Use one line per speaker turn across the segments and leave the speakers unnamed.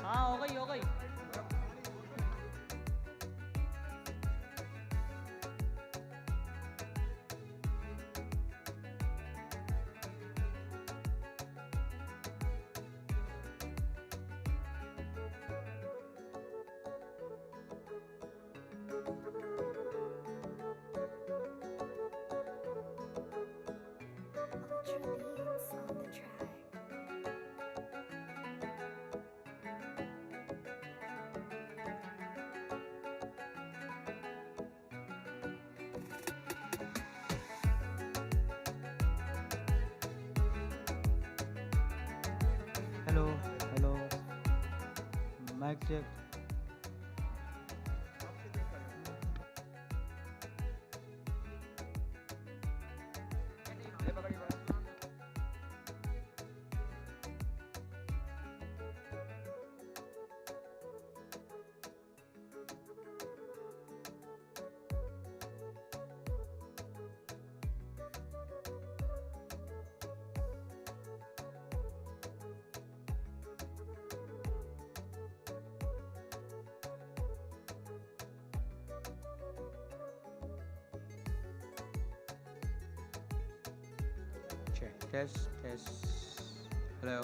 हाँ हो गई हो गई।
Ultra beats on the track.
Hello hello, mike check. Check, test, test. Hello.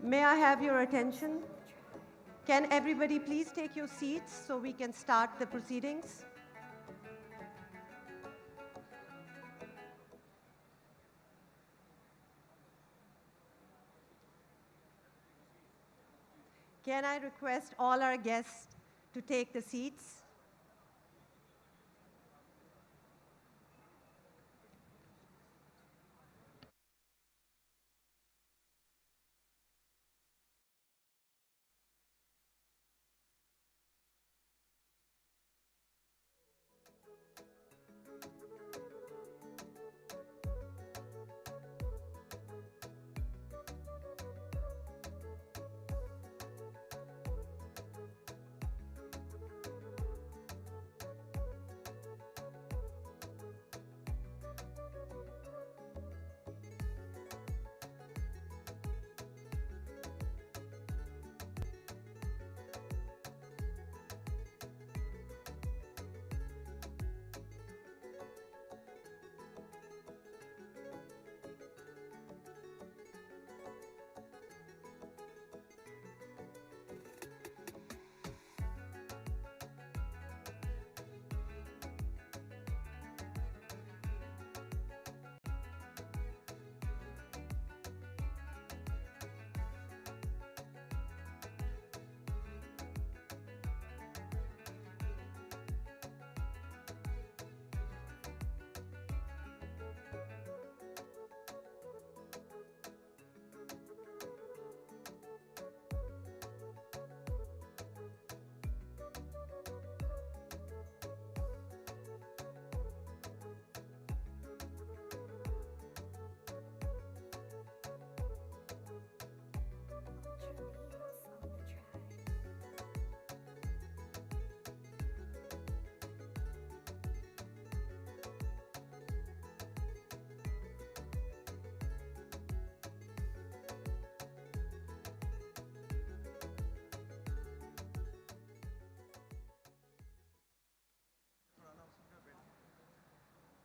May I have your attention? Can everybody please take your seats so we can start the proceedings? Can I request all our guests to take the seats?
Ultra beats on the track.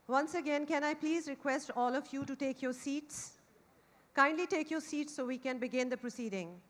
Once again, can I please request all of you to take your seats? Kindly take your seats so we can begin the proceeding.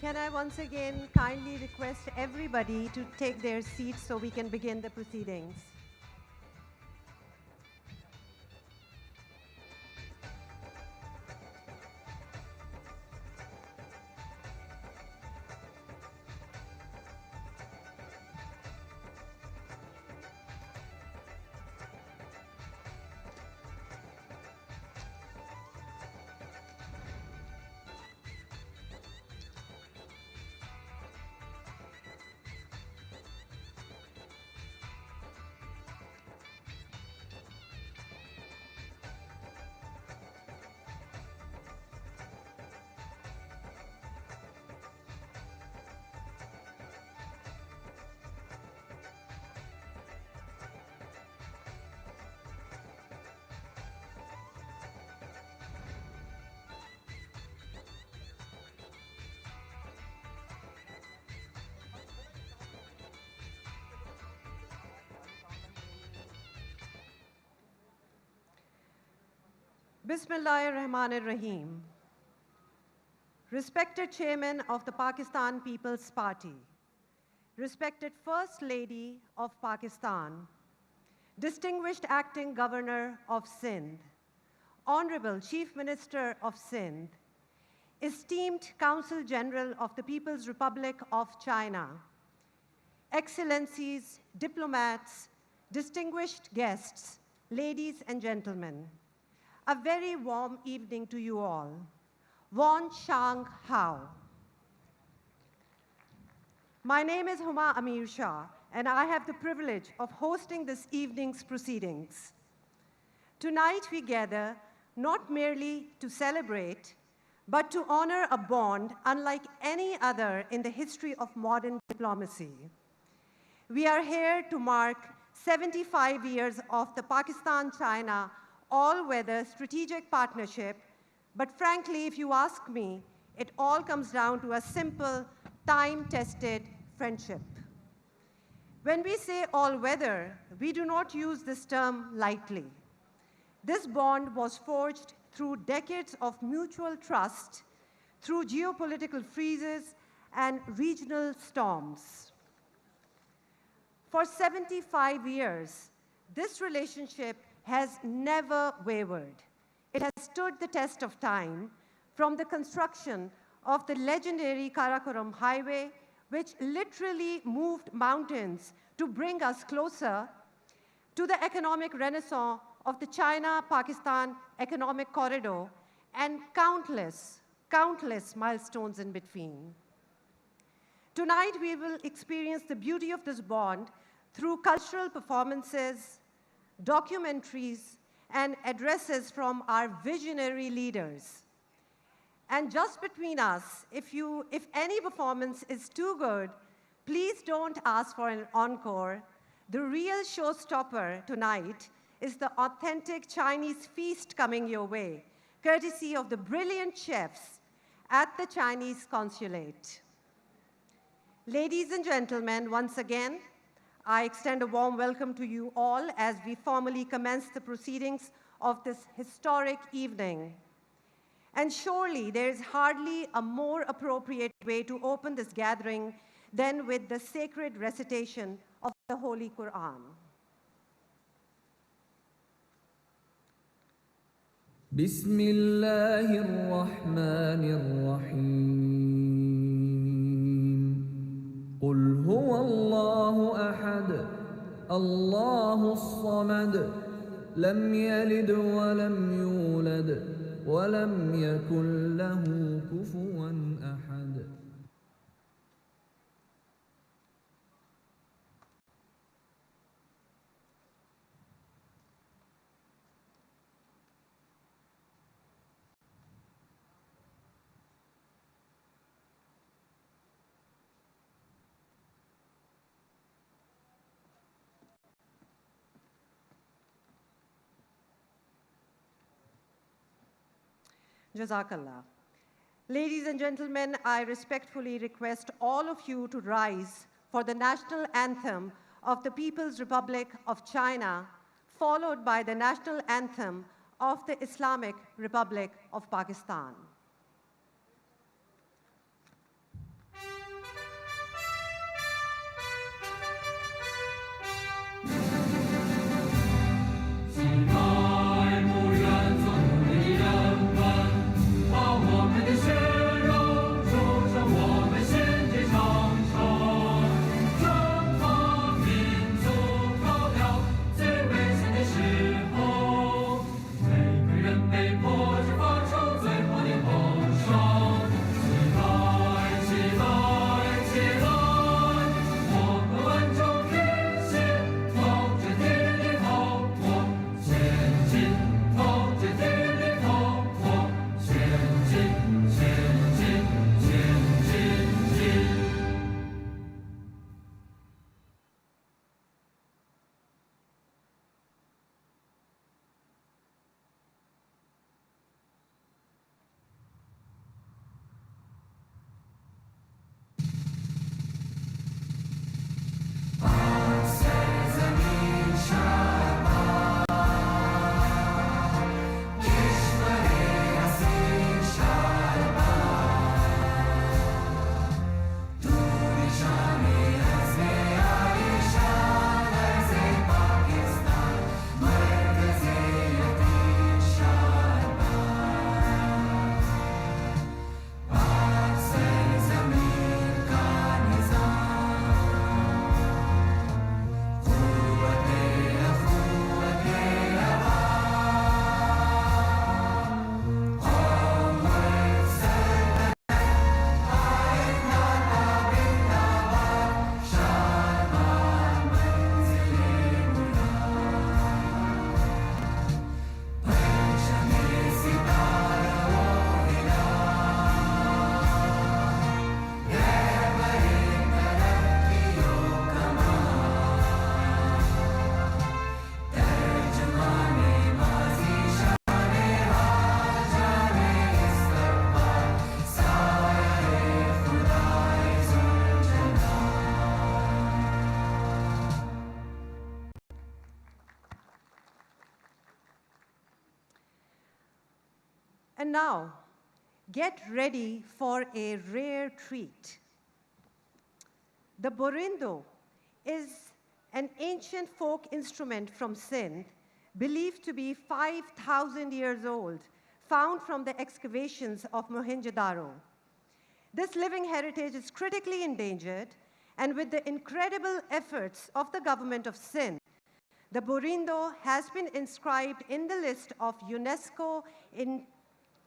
Can I once again kindly request everybody to take their seats so we can begin the proceedings? Bismillahir-Rahmanir-Rahim. Respected Chairman of the Pakistan People's Party, respected First Lady of Pakistan, distinguished Acting Governor of Sindh, Honorable Chief Minister of Sindh, esteemed Consul General of the People's Republic of China, Excellencies, diplomats, distinguished guests, ladies and gentlemen, a very warm evening to you all. Wan Shang Hao. My name is Huma Amir Shah, and I have the privilege of hosting this evening's proceedings. Tonight we gather not merely to celebrate, but to honor a bond unlike any other in the history of modern diplomacy. We are here to mark 75 years of the Pakistan-China all-weather strategic partnership, but frankly, if you ask me, it all comes down to a simple, time-tested friendship. When we say all-weather, we do not use this term lightly. This bond was forged through decades of mutual trust, through geopolitical freezes and regional storms. For 75 years, this relationship has never wavered. It has stood the test of time, from the construction of the legendary Karakoram Highway, which literally moved mountains to bring us closer, to the economic renaissance of the China-Pakistan Economic Corridor, and countless milestones in between. Tonight, we will experience the beauty of this bond through cultural performances, documentaries, and addresses from our visionary leaders. And just between us, if any performance is too good, please don't ask for an encore. The real showstopper tonight is the authentic Chinese feast coming your way, courtesy of the brilliant chefs at the Chinese consulate. Ladies and gentlemen, once again, I extend a warm welcome to you all as we formally commence the proceedings of this historic evening. And surely there is hardly a more appropriate way to open this gathering than with the sacred recitation of the Holy Quran.
قل هو الله أحد الله الصمد لم يلد ولم يولد ولم يكن له كفوا أحد.
Jazakallah. Ladies and gentlemen, I respectfully request all of you to rise for the national anthem of the People's Republic of China, followed by the national anthem of the Islamic Republic of Pakistan. And now, get ready for a rare treat. The borindo is an ancient folk instrument from Sindh, believed to be 5,000 years old, found from the excavations of Mohenjo-daro. This living heritage is critically endangered, and with the incredible efforts of the government of Sindh, the borindo has been inscribed in the list of UNESCO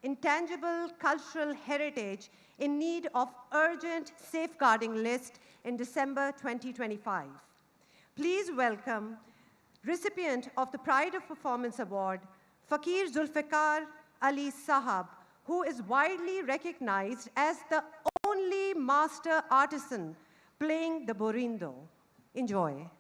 Intangible Cultural Heritage in need of urgent safeguarding list in December 2025. Please welcome recipient of the Pride of Performance Award, Fakir Zulfikar Ali Sahab, who is widely recognized as the only master artisan playing the borindo. Enjoy.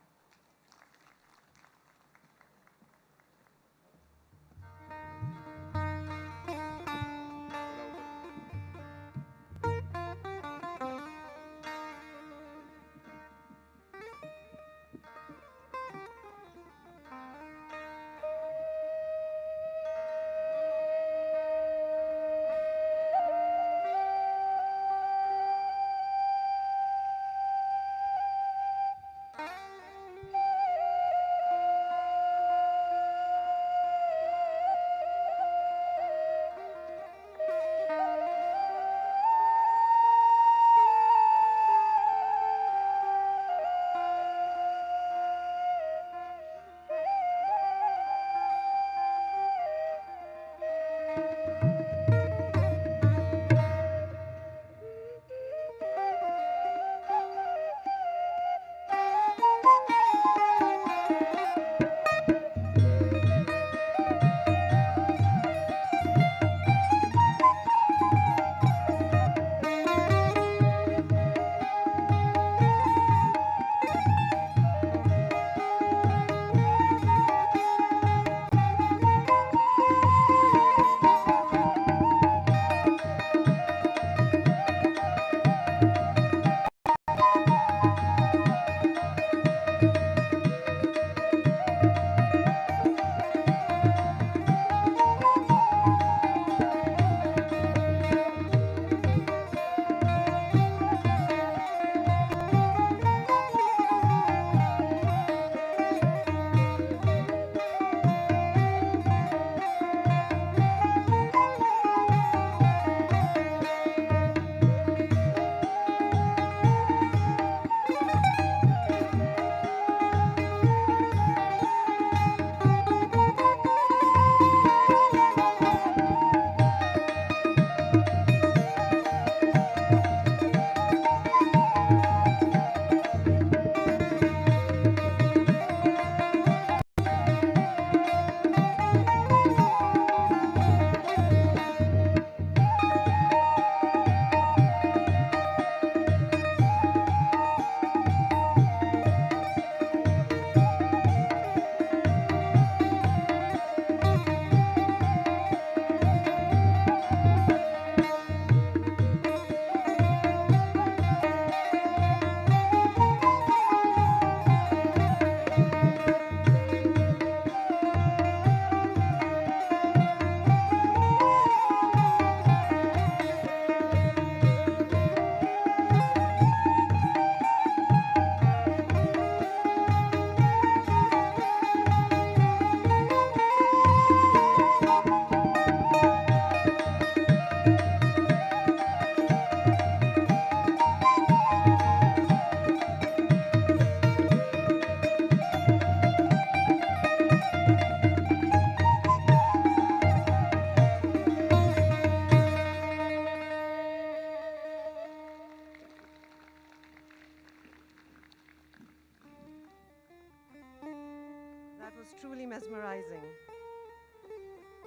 That was truly mesmerizing.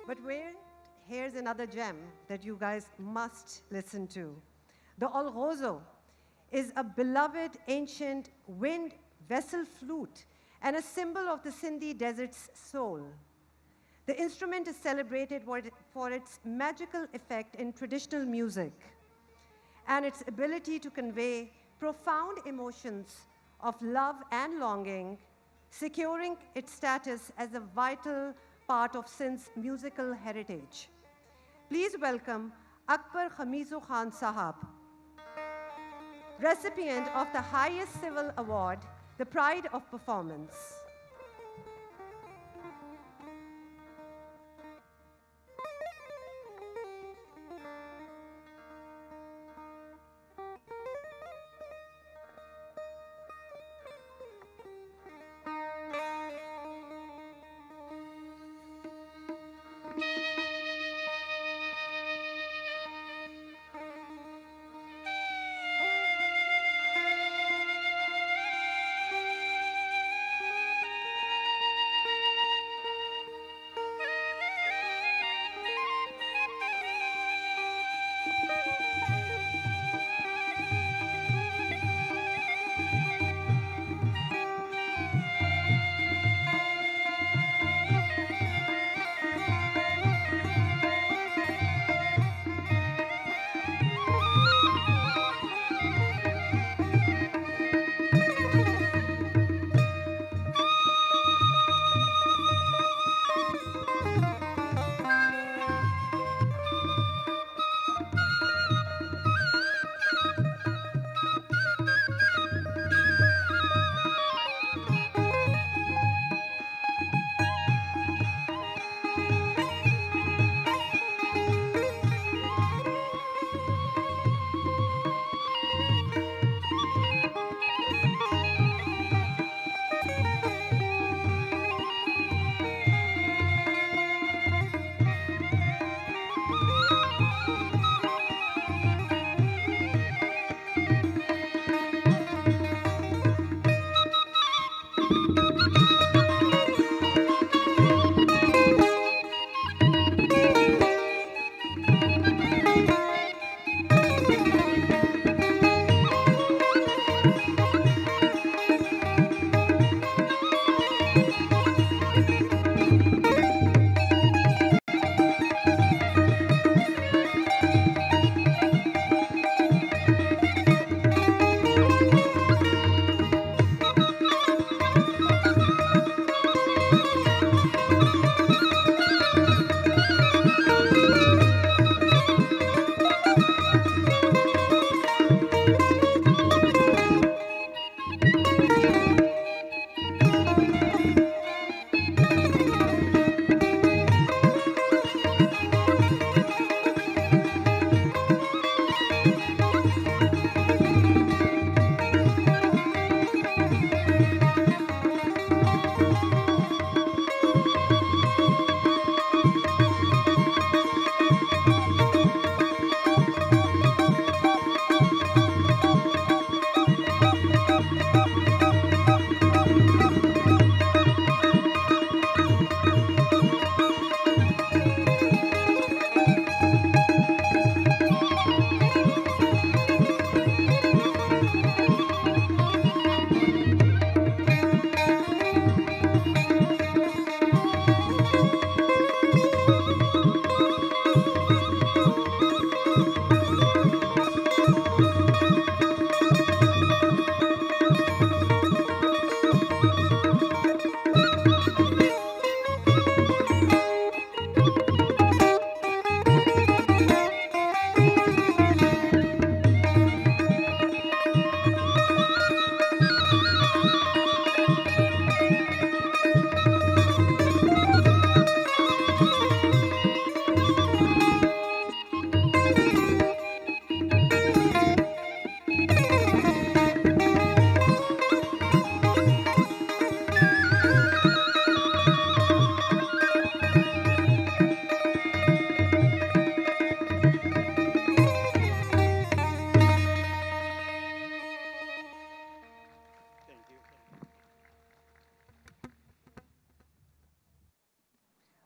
But wait, here's another gem that you guys must listen to. The olgozo is a beloved ancient wind vessel flute and a symbol of the Sindhi desert's soul. The instrument is celebrated for its magical effect in traditional music and its ability to convey profound emotions of love and longing, securing its status as a vital part of Sindh's musical heritage. Please welcome Akbar Khamizu Khan Sahab, recipient of the highest civil award, the Pride of Performance.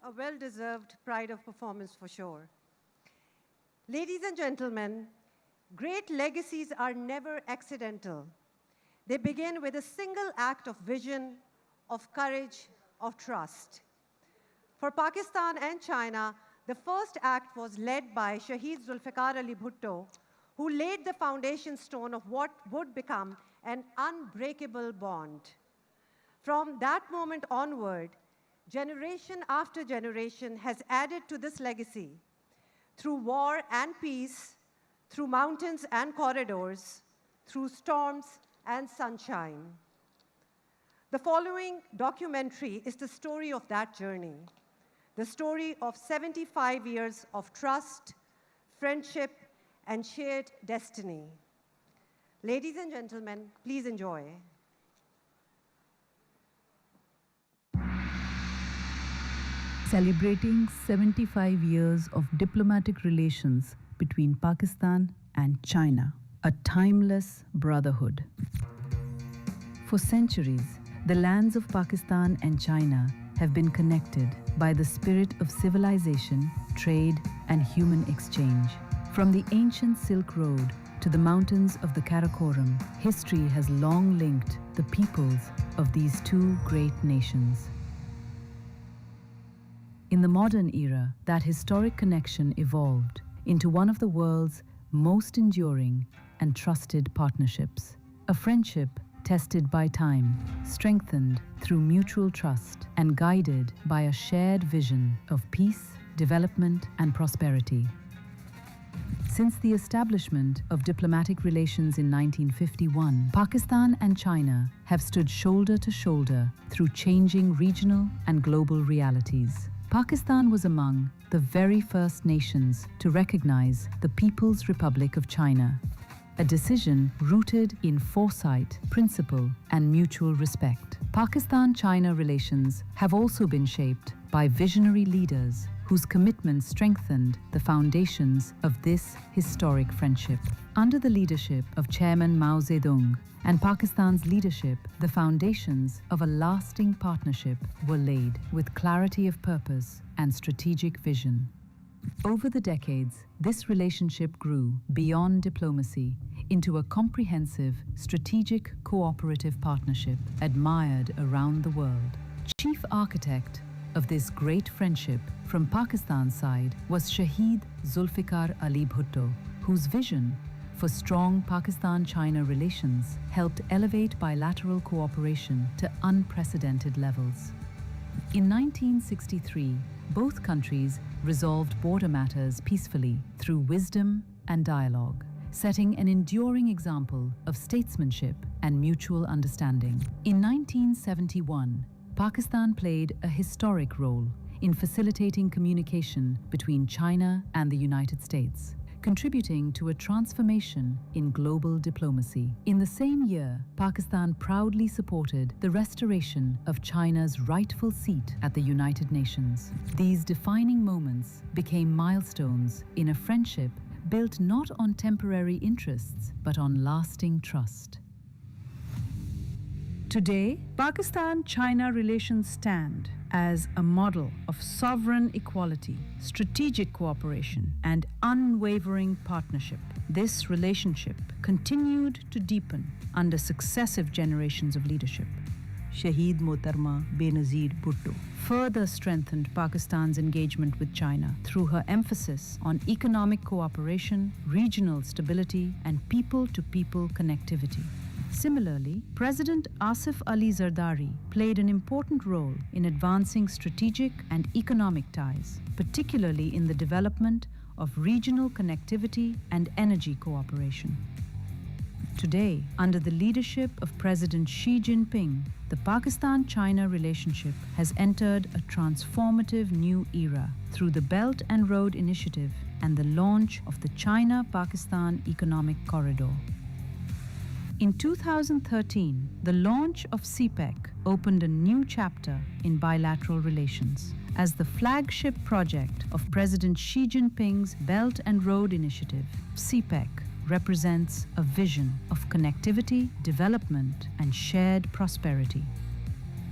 A well-deserved pride of performance for sure. Ladies and gentlemen, great legacies are never accidental. They begin with a single act of vision, of courage, of trust. For Pakistan and China, the first act was led by Shaheed Zulfikar Ali Bhutto, who laid the foundation stone of what would become an unbreakable bond. From that moment onward, generation after generation has added to this legacy through war and peace, through mountains and corridors, through storms and sunshine. The following documentary is the story of that journey, the story of 75 years of trust, friendship, and shared destiny. Ladies and gentlemen, please enjoy.
Celebrating 75 years of diplomatic relations between Pakistan and China, a timeless brotherhood. For centuries, the lands of Pakistan and China have been connected by the spirit of civilization, trade, and human exchange. From the ancient Silk Road to the mountains of the Karakoram, history has long linked the peoples of these two great nations. In the modern era, that historic connection evolved into one of the world's most enduring and trusted partnerships. A friendship tested by time, strengthened through mutual trust, and guided by a shared vision of peace, development, and prosperity. Since the establishment of diplomatic relations in 1951, Pakistan and China have stood shoulder to shoulder through changing regional and global realities. Pakistan was among the very first nations to recognize the People's Republic of China, a decision rooted in foresight, principle, and mutual respect. Pakistan-China relations have also been shaped by visionary leaders whose commitment strengthened the foundations of this historic friendship. Under the leadership of Chairman Mao Zedong and Pakistan's leadership, the foundations of a lasting partnership were laid with clarity of purpose and strategic vision. Over the decades, this relationship grew beyond diplomacy into a comprehensive, strategic, cooperative partnership admired around the world. Chief architect of this great friendship from Pakistan's side was Shahid Zulfikar Ali Bhutto, whose vision for strong Pakistan-China relations helped elevate bilateral cooperation to unprecedented levels. In 1963, both countries resolved border matters peacefully through wisdom and dialogue, setting an enduring example of statesmanship and mutual understanding. In 1971, Pakistan played a historic role in facilitating communication between China and the United States, contributing to a transformation in global diplomacy. In the same year, Pakistan proudly supported the restoration of China's rightful seat at the United Nations. These defining moments became milestones in a friendship built not on temporary interests, but on lasting trust. Today, Pakistan-China relations stand as a model of sovereign equality, strategic cooperation, and unwavering partnership. This relationship continued to deepen under successive generations of leadership. Shahid Mohtarma Benazir Bhutto further strengthened Pakistan's engagement with China through her emphasis on economic cooperation, regional stability, and people-to-people connectivity. Similarly, President Asif Ali Zardari played an important role in advancing strategic and economic ties, particularly in the development of regional connectivity and energy cooperation. Today, under the leadership of President Xi Jinping, the Pakistan-China relationship has entered a transformative new era through the Belt and Road Initiative and the launch of the China-Pakistan Economic Corridor. In 2013, the launch of CPEC opened a new chapter in bilateral relations. As the flagship project of President Xi Jinping's Belt and Road Initiative, CPEC represents a vision of connectivity, development, and shared prosperity.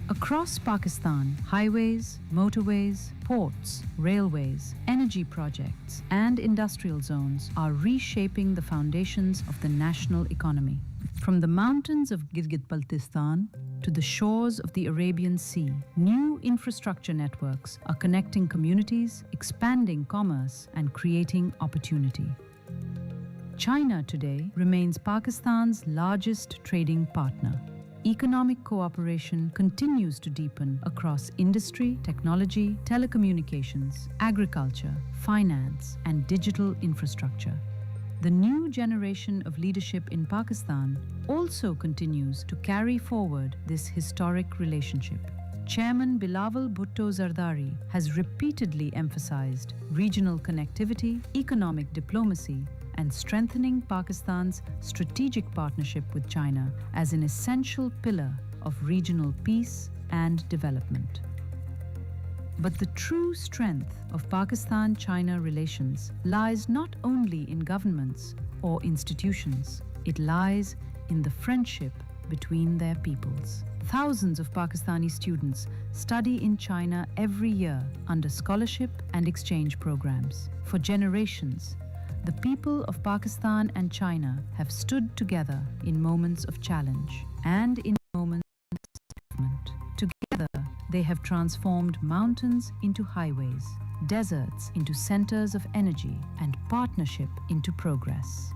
Across Pakistan, highways, motorways, ports, railways, energy projects, and industrial zones are reshaping the foundations of the national economy. From the mountains of Gilgit-Baltistan to the shores of the Arabian Sea, new infrastructure networks are connecting communities, expanding commerce, and creating opportunity. China today remains Pakistan's largest trading partner. economic cooperation continues to deepen across industry, technology, telecommunications, agriculture, finance, and digital infrastructure. The new generation of leadership in Pakistan also continues to carry forward this historic relationship. Chairman Bilawal Bhutto Zardari has repeatedly emphasized regional connectivity, economic diplomacy, and strengthening Pakistan's strategic partnership with China as an essential pillar of regional peace and development. But the true strength of Pakistan-China relations lies not only in governments or institutions, it lies in the friendship between their peoples. Thousands of Pakistani students study in China every year under scholarship and exchange programs. For generations, the people of Pakistan and China have stood together in moments of challenge and in moments of development. Together, they have transformed mountains into highways, deserts into centers of energy, and partnership into progress.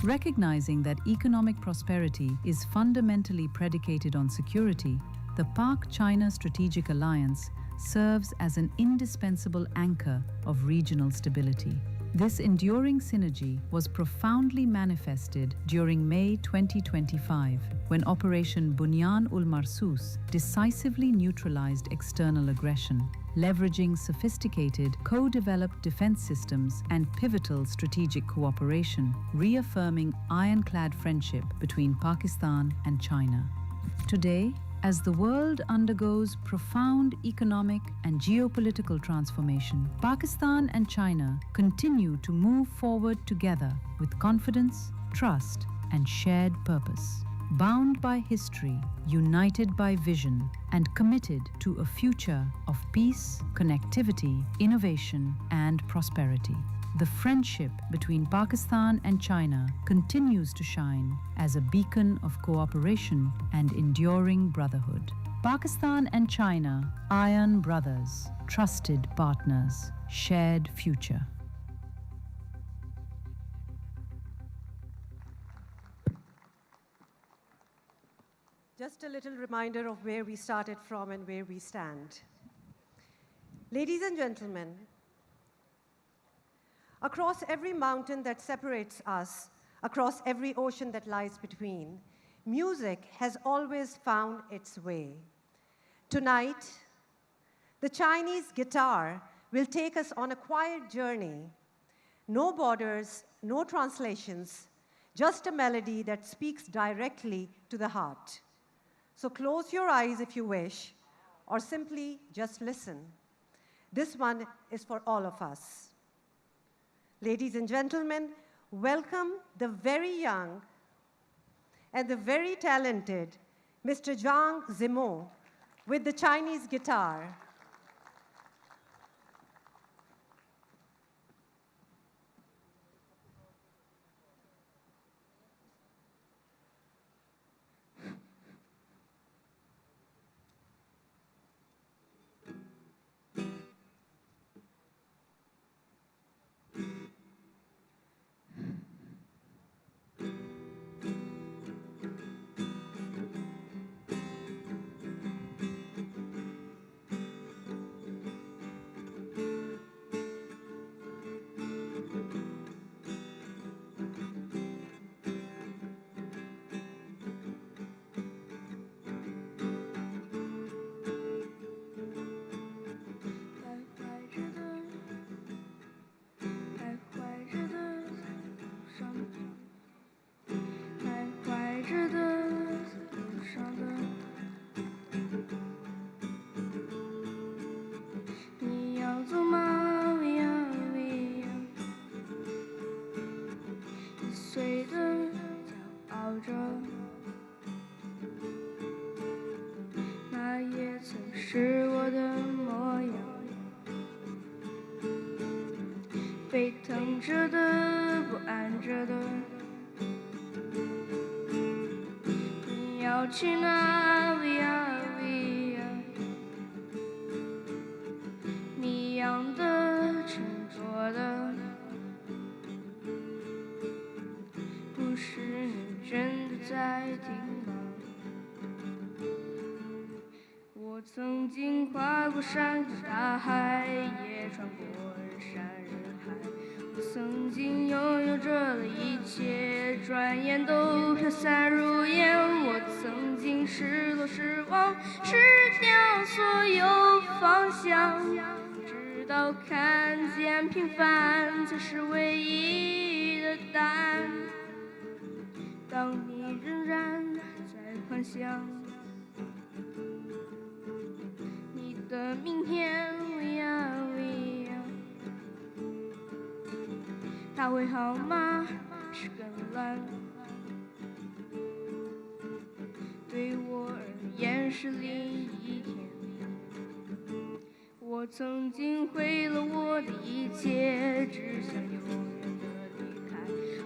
Recognizing that economic prosperity is fundamentally predicated on security, the Pak-China Strategic Alliance serves as an indispensable anchor of regional stability. This enduring synergy was profoundly manifested during May 2025, when Operation Bunyan ul Marsus decisively neutralized external aggression, leveraging sophisticated, co-developed defense systems and pivotal strategic cooperation, reaffirming ironclad friendship between Pakistan and China. Today, as the world undergoes profound economic and geopolitical transformation, Pakistan and China continue to move forward together with confidence, trust, and shared purpose. Bound by history, united by vision, and committed to a future of peace, connectivity, innovation, and prosperity. The friendship between Pakistan and China continues to shine as a beacon of cooperation and enduring brotherhood. Pakistan and China, iron brothers, trusted partners, shared future.
Just a little reminder of where we started from and where we stand. Ladies and gentlemen, across every mountain that separates us, across every ocean that lies between, music has always found its way. Tonight, the Chinese guitar will take us on a quiet journey. No borders, no translations, just a melody that speaks directly to the heart. So close your eyes if you wish, or simply just listen. This one is for all of us. Ladies and gentlemen, welcome the very young and the very talented Mr. Zhang Zimo with the Chinese guitar.
是我的模样，沸腾着的，不安着的，你要去哪里呀？你一样的沉着的，不是你真的在听吗？曾经跨过山和大海，也穿过人山人海。我曾经拥有着的一切，转眼都飘散如烟。我曾经失落失望，失掉所有方向，直到看见平凡才是唯一的答案。当你仍然在幻想你的明天，它会好吗？是更烂。对我而言是另一天。我曾经毁了我的一切，只想永远的离开。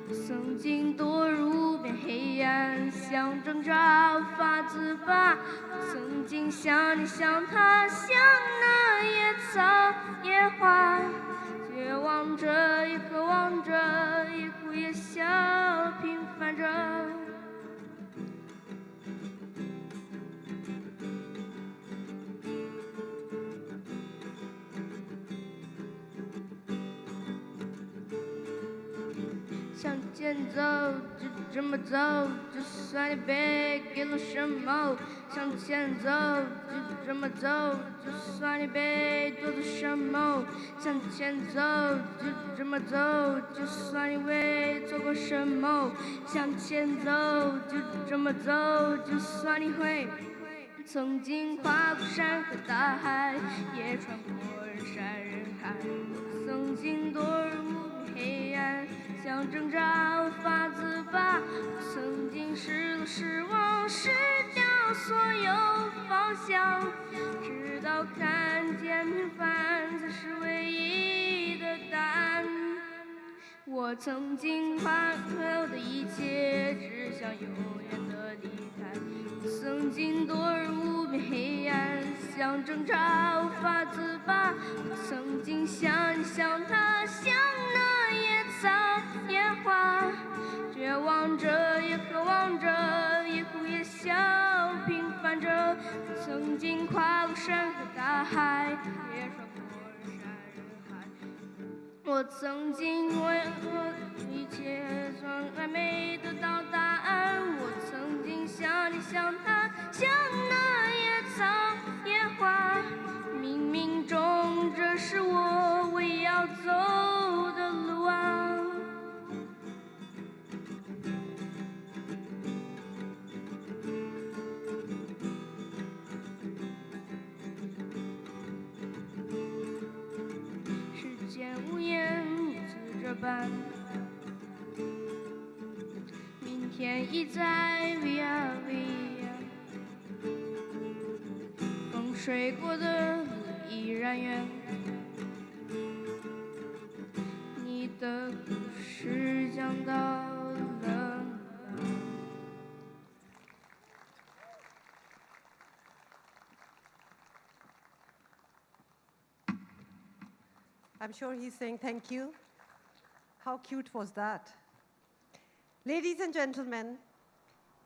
我曾经堕入无边黑暗，想挣扎无法自拔。我曾经像你像他，像那野草野花，绝望着也渴望着，也哭也笑，平凡着。向前走，就这么走，就算你被给了什么。向前走，就这么走，就算你被夺走什么。向前走，就这么走，就算你为错过什么。向前走，就这么走，就算你会曾经跨过山和大海，也穿过人山人海。我曾经堕入黑暗，想挣扎无法自拔。曾经失落失望，失掉所有方向，直到看见平凡才是唯一的答案。我曾经跨过的一切，只想永远的离开。我曾经堕入无边黑暗，想挣扎无法自拔。我曾经像你像他，像那野草野花，绝望着也渴望着，也哭也笑，平凡着。我曾经跨过山和大海，也穿过人山人海。我曾经为了一切，从来没得到答案。我曾经像你像他，像那野草野花，冥冥中这是我唯要走的路啊。时间无言无字这般，明天已在 via via， 风吹过的路依然远，你的故事讲到了哪？
I'm sure he's saying thank you. How cute was that? Ladies and gentlemen,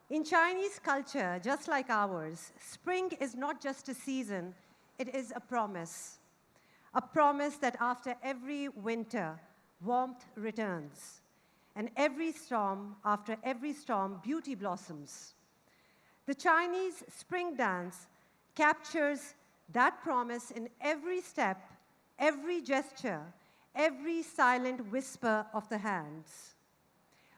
in Chinese culture, just like ours, spring is not just a season, it is a promise. A promise that after every winter, warmth returns. And after every storm, beauty blossoms. The Chinese spring dance captures that promise in every step, every gesture, every silent whisper of the hands.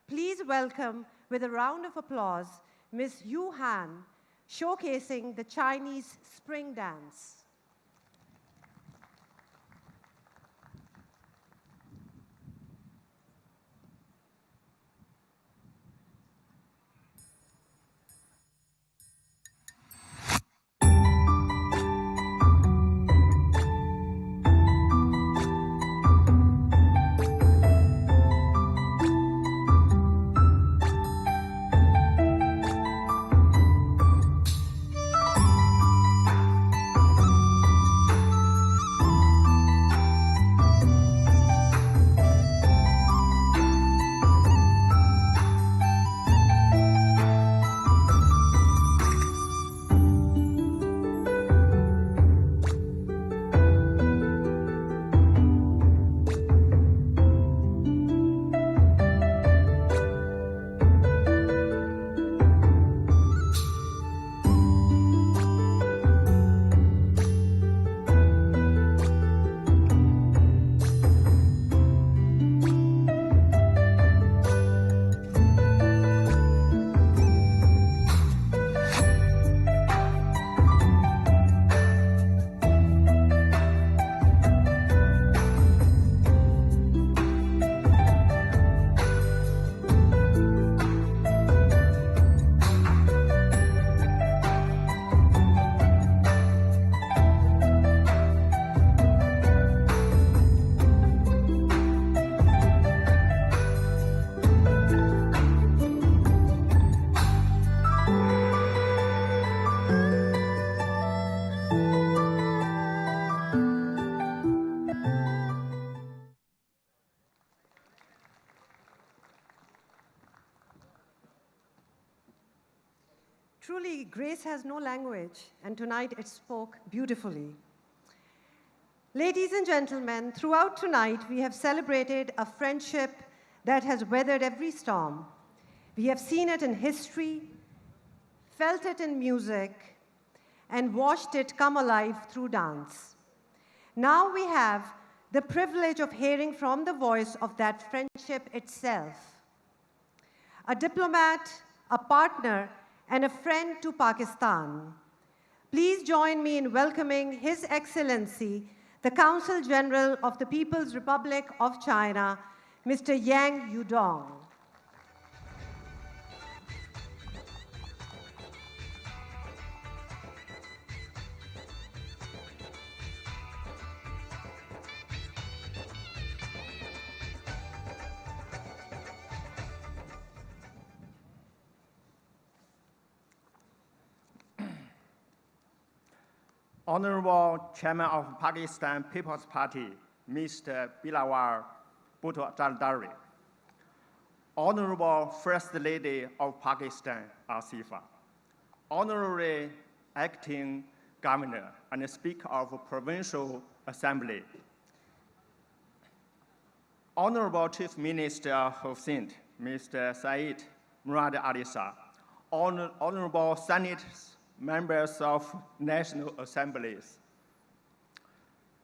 Please welcome, with a round of applause, Ms. Yu Han, showcasing the Chinese spring dance. Truly, grace has no language, and tonight it spoke beautifully. Ladies and gentlemen, throughout tonight, we have celebrated a friendship that has weathered every storm. We have seen it in history, felt it in music, and watched it come alive through dance. Now we have the privilege of hearing from the voice of that friendship itself. A diplomat, a partner, and a friend to Pakistan. Please join me in welcoming His Excellency, the Consul General of the People's Republic of China, Mr. Yang Yudong.
Honorable Chairman of Pakistan People's Party, Mr. Bilawal Bhutto Zardari. Honorable First Lady of Pakistan, Asifa. Honorary Acting Governor and Speaker of Provincial Assembly. Honorable Chief Minister of Sindh, Mr. Said Murad Ali Shah. Honorable Senators, members of National Assemblies,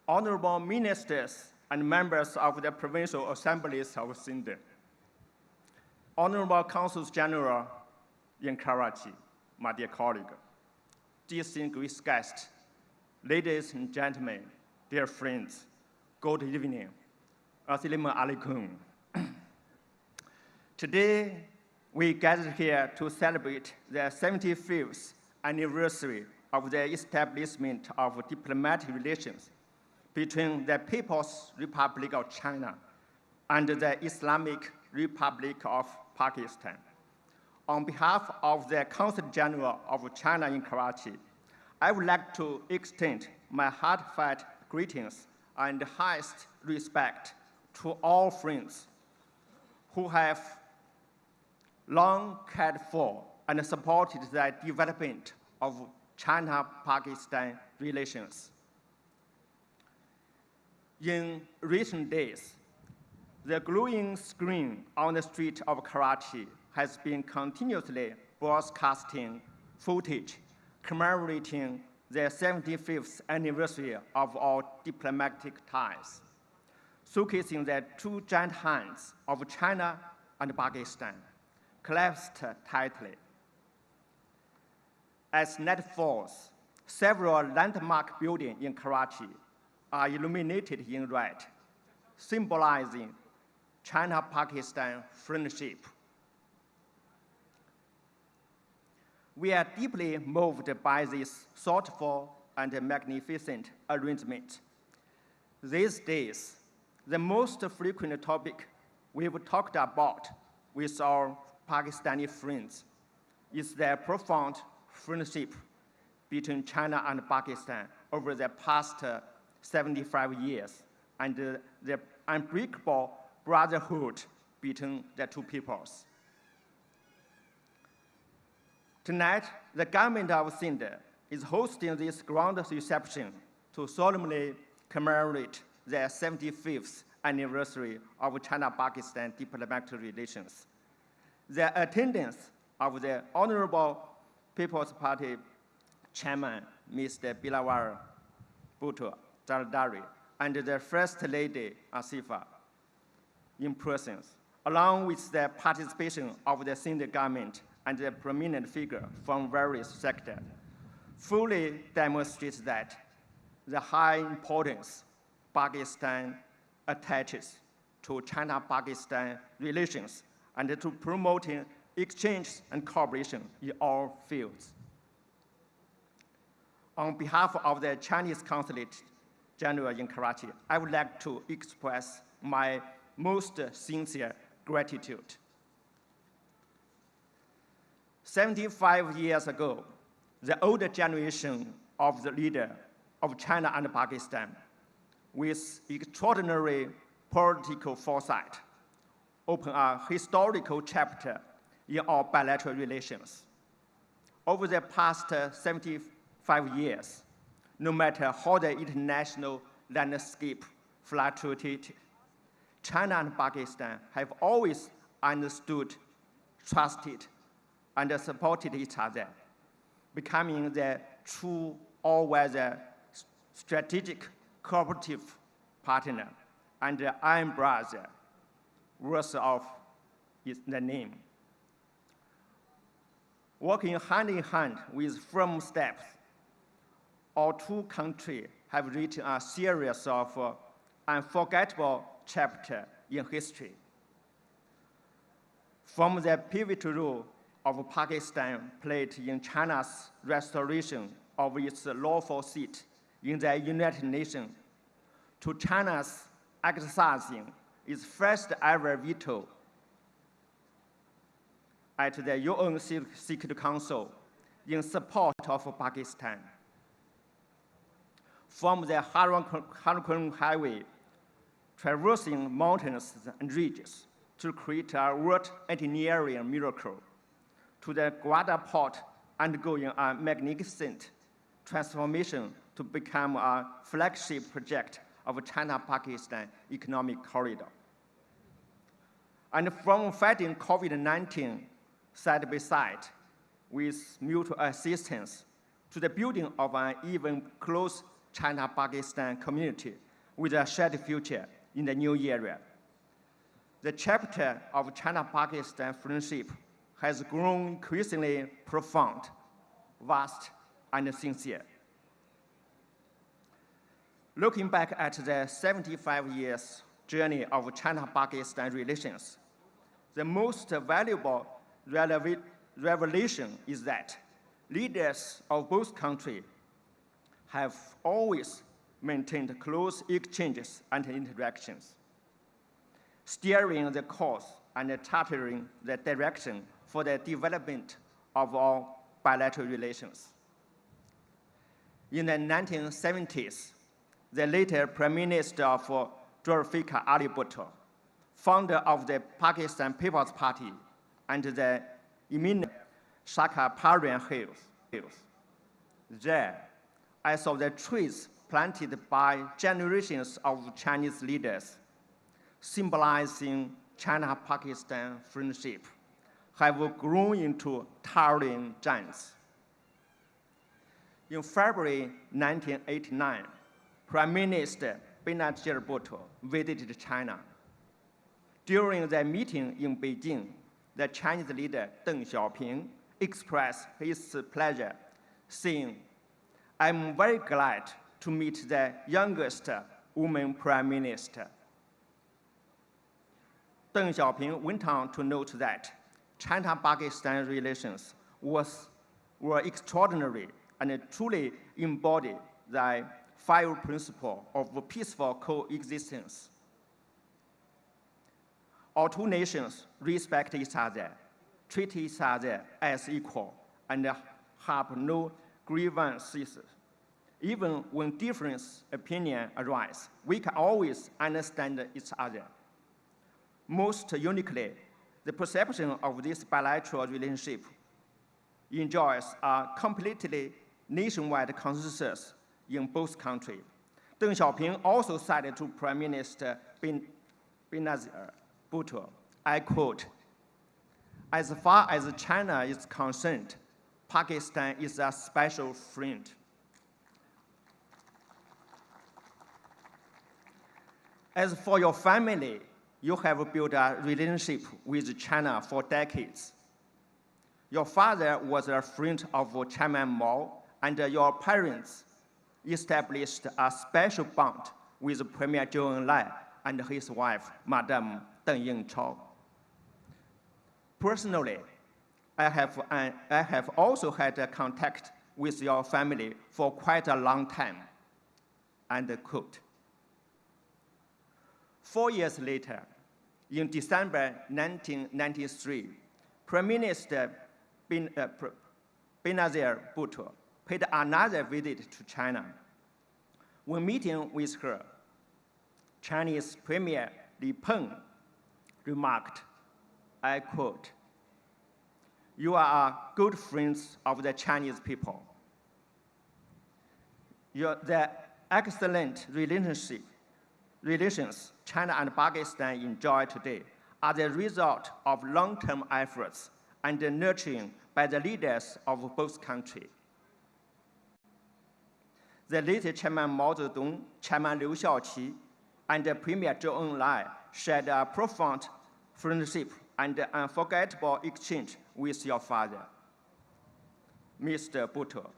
honorable ministers and members of the provincial assemblies of Sindh, honorable consuls general in Karachi, my dear colleague, distinguished guests, ladies and gentlemen, dear friends, good evening. Assalamu alaikum. Today, we gathered here to celebrate the 75th anniversary of the establishment of diplomatic relations between the People's Republic of China and the Islamic Republic of Pakistan. On behalf of the Consul General of China in Karachi, I would like to extend my heartfelt greetings and highest respect to all friends who have long cared for and supported the development of China-Pakistan relations. In recent days, the glowing screen on the street of Karachi has been continuously broadcasting footage commemorating the 75th anniversary of our diplomatic ties, showcasing the two giant hands of China and Pakistan, clasped tightly. As night falls, several landmark buildings in Karachi are illuminated in red, symbolizing China-Pakistan friendship. We are deeply moved by this thoughtful and magnificent arrangement. These days, the most frequent topic we've talked about with our Pakistani friends is the profound friendship between China and Pakistan over the past 75 years and the unbreakable brotherhood between the two peoples. Tonight, the government of Sindh is hosting this grand reception to solemnly commemorate the 75th anniversary of China-Pakistan diplomatic relations. The attendance of the Honorable People's Party Chairman, Mr. Bilawal Bhutto Zardari, and the First Lady, Asifa, in person, along with the participation of the Sindh government and the prominent figures from various sectors, fully demonstrates that the high importance Pakistan attaches to China-Pakistan relations and to promoting exchange and cooperation in all fields. On behalf of the Chinese Consulate General in Karachi, I would like to express my most sincere gratitude. 75 years ago, the older generation of the leader of China and Pakistan, with extraordinary political foresight, opened a historical chapter in our bilateral relations. over the past 75 years, no matter how the international landscape fluctuated, China and Pakistan have always understood, trusted, and supported each other, becoming the true all-weather strategic cooperative partner and the iron brother, worth of is the name. Working hand in hand with firm steps, our two countries have written a series of unforgettable chapters in history. From the pivotal role of Pakistan played in China's restoration of its lawful seat in the United Nations, to China's exercising its first ever veto at the UN Security Council in support of Pakistan. From the Hurricane Highway, traversing mountains and ridges to create a world engineering miracle, to the Guarda Port undergoing a magnificent transformation to become a flagship project of China-Pakistan economic corridor. And from fighting COVID-19 side by side with mutual assistance to the building of an even close China-Pakistan community with a shared future in the new era. The chapter of China-Pakistan friendship has grown increasingly profound, vast, and sincere. Looking back at the 75 years journey of China-Pakistan relations, the most valuable revelation is that leaders of both countries have always maintained close exchanges and interactions, steering the course and charting the direction for the development of our bilateral relations. In the 1970s, the later Prime Minister of Zulfikar Ali Bhutto, founder of the Pakistan People's Party and the eminent Shakaparian Hills. There, I saw the trees planted by generations of Chinese leaders, symbolizing China-Pakistan friendship, have grown into towering giants. In February 1989, Prime Minister Benazir Bhutto visited China. During the meeting in Beijing, the Chinese leader Deng Xiaoping expressed his pleasure, saying, "I'm very glad to meet the youngest woman prime minister." Deng Xiaoping went on to note that China-Pakistan relations were extraordinary and truly embodied the 5 principles of peaceful coexistence. Our two nations respect each other, treat each other as equal, and have no grievances. Even when different opinions arise, we can always understand each other. Most uniquely, the perception of this bilateral relationship enjoys a completely nationwide consensus in both countries. Deng Xiaoping also said to Prime Minister Benazir Bhutto, I quote, "As far as China is concerned, Pakistan is a special friend." As for your family, you have built a relationship with China for decades. Your father was a friend of Chairman Mao, and your parents established a special bond with Premier Zhou Enlai and his wife, Madame Deng Yingchao. Personally, I have also had contact with your family for quite a long time. End quote. 4 years later, in December 1993, Prime Minister Benazir Bhutto paid another visit to China. When meeting with her, Chinese Premier Li Peng remarked, I quote, You are good friends of the Chinese people. The excellent relations China and Pakistan enjoy today are the result of long-term efforts and the nurturing by the leaders of both countries. The late Chairman Mao Zedong, Chairman Liu Xiaoqi, and Premier Zhou Enlai shared a profound friendship and unforgettable exchange with your father, Mr. Bhutto.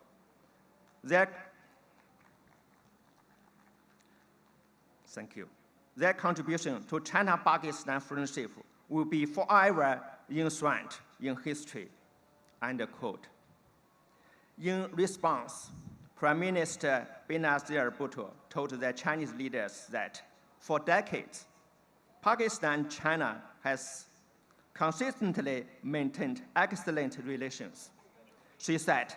Thank you. Their contribution to China-Pakistan friendship will be forever enshrined in history, end quote. In response, Prime Minister Benazir Bhutto told the Chinese leaders that for decades, Pakistan and China has consistently maintained excellent relations. She said,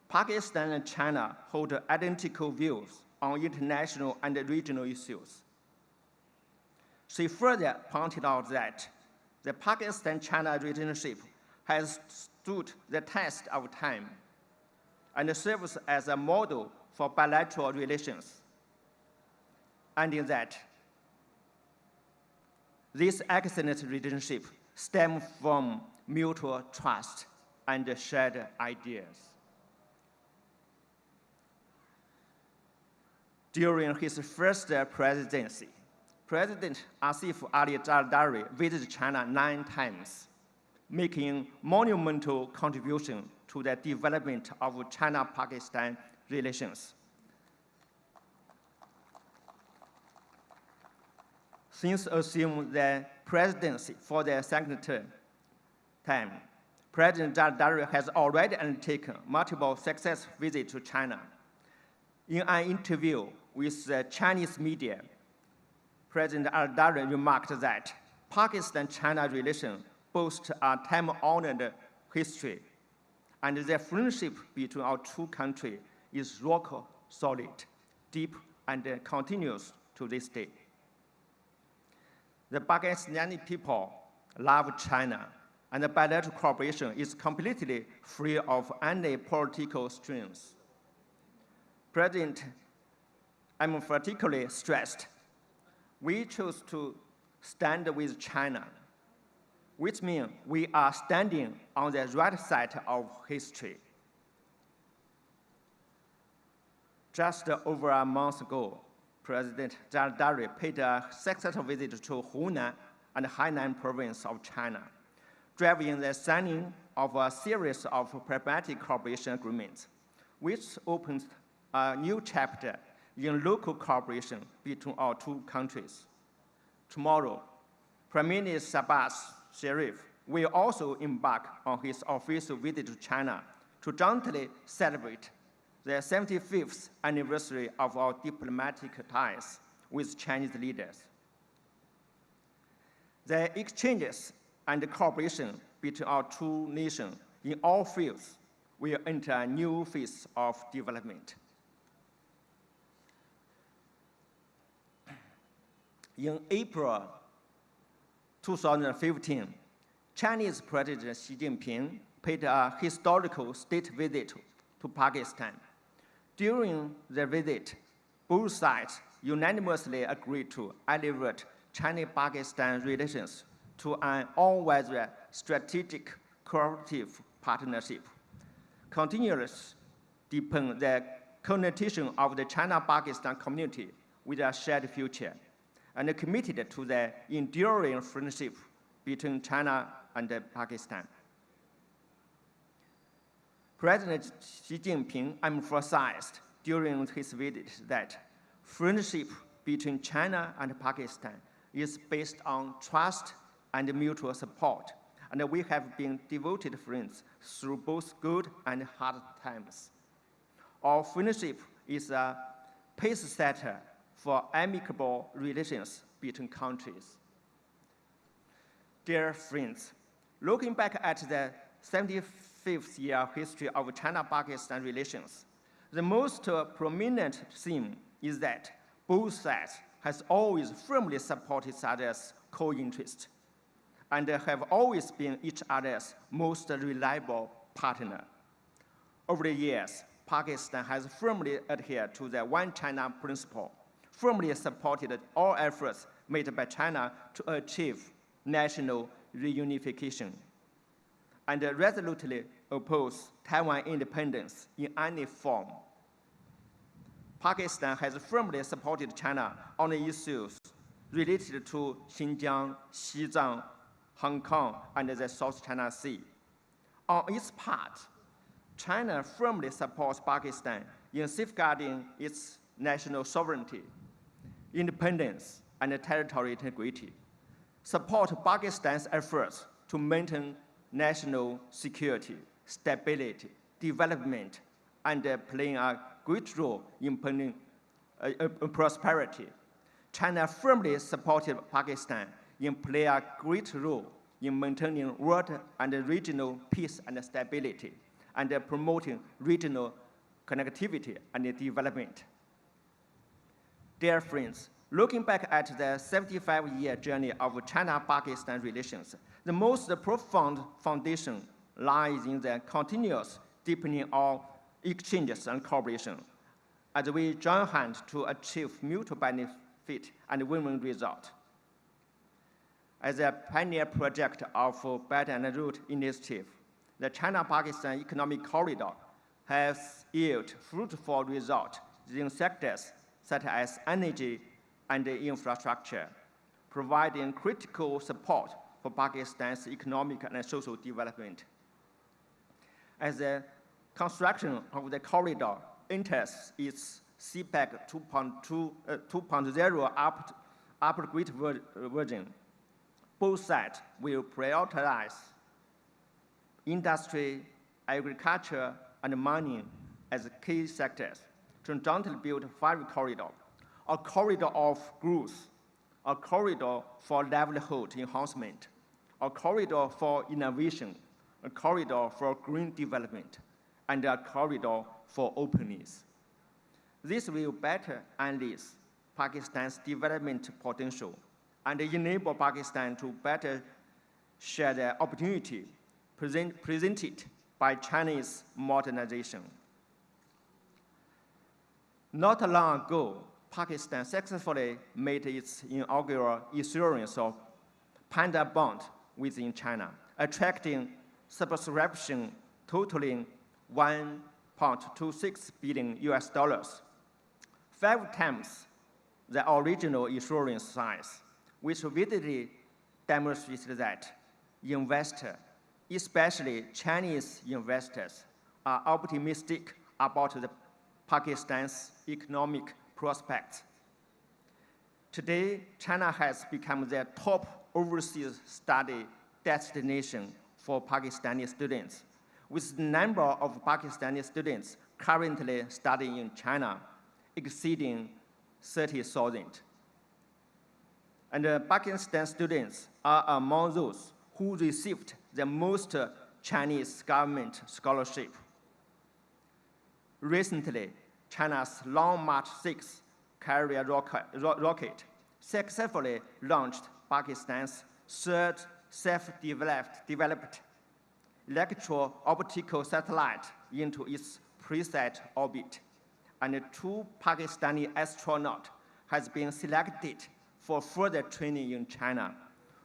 Pakistan and China hold identical views on international and regional issues. She further pointed out that the Pakistan-China relationship has stood the test of time and serves as a model for bilateral relations, adding that this excellent relationship stems from mutual trust and shared ideas. During his first presidency, President Asif Ali Zardari visited China 9 times, making monumental contribution to the development of China-Pakistan relations. Since assuming the presidency for the second time, President Zardari has already undertaken multiple successful visits to China. In an interview with the Chinese media, President Zardari remarked that Pakistan-China relations boast a time-honored history, and the friendship between our two countries is rock solid, deep, and continuous to this day. The Pakistani people love China, and the bilateral cooperation is completely free of any political strings. President emphatically stressed, we choose to stand with China, which means we are standing on the right side of history. Just over a month ago, President Zardari paid a successful visit to Hunan and Hainan province of China, driving the signing of a series of pragmatic cooperation agreements, which opens a new chapter in local cooperation between our two countries. Tomorrow, Prime Minister Shahbaz Sharif will also embark on his official visit to China to jointly celebrate the 75th anniversary of our diplomatic ties with Chinese leaders. The exchanges and cooperation between our two nations in all fields will enter a new phase of development. In April 2015, Chinese President Xi Jinping paid a historical state visit to Pakistan. During the visit, both sides unanimously agreed to elevate China-Pakistan relations to an all-weather strategic cooperative partnership, continuously deepen the connection of the China-Pakistan community with a shared future, and committed to the enduring friendship between China and Pakistan. President Xi Jinping emphasized during his visit that friendship between China and Pakistan is based on trust and mutual support, and we have been devoted friends through both good and hard times. Our friendship is a pace setter for amicable relations between countries. Dear friends, looking back at the 75th year history of China-Pakistan relations, the most prominent theme is that both sides has always firmly supported each other's core interests, and have always been each other's most reliable partner. Over the years, Pakistan has firmly adhered to the One China principle, firmly supported all efforts made by China to achieve national reunification, and resolutely oppose Taiwan independence in any form. Pakistan has firmly supported China on the issues related to Xinjiang, Xizang, Hong Kong, and the South China Sea. On its part, China firmly supports Pakistan in safeguarding its national sovereignty, independence, and territorial integrity, support Pakistan's efforts to maintain national security, stability, development, and playing a great role in prosperity. China firmly supported Pakistan in playing a great role in maintaining world and regional peace and stability, and promoting regional connectivity and development. Dear friends, looking back at the 75-year journey of China-Pakistan relations, the most profound foundation lies in the continuous deepening of exchanges and cooperation as we join hands to achieve mutual benefit and win-win result. As a pioneer project of Belt and Road Initiative, the China-Pakistan Economic Corridor has yielded fruitful results in sectors such as energy and infrastructure, providing critical support for Pakistan's economic and social development. As the construction of the corridor enters its CPEC 2.0 upgrade version, both sides will prioritize industry, agriculture, and mining as key sectors to jointly build 5 corridors: a corridor of growth, a corridor for livelihood enhancement, a corridor for innovation, a corridor for green development, and a corridor for openness. This will better unleash Pakistan's development potential and enable Pakistan to better share the opportunity presented by Chinese modernization. Not long ago, Pakistan successfully made its inaugural issuance of Panda bond within China, attracting subscription totaling $1.26 billion, 5 times the original issuance size, which vividly demonstrates that investors, especially Chinese investors, are optimistic about Pakistan's economic prospects. Today, China has become the top overseas study destination for Pakistani students, with the number of Pakistani students currently studying in China exceeding 30,000. And Pakistan students are among those who received the most Chinese government scholarship. Recently, China's Long March 6 carrier rocket successfully launched Pakistan's third self-developed electro-optical satellite into its preset orbit, and 2 Pakistani astronauts has been selected for further training in China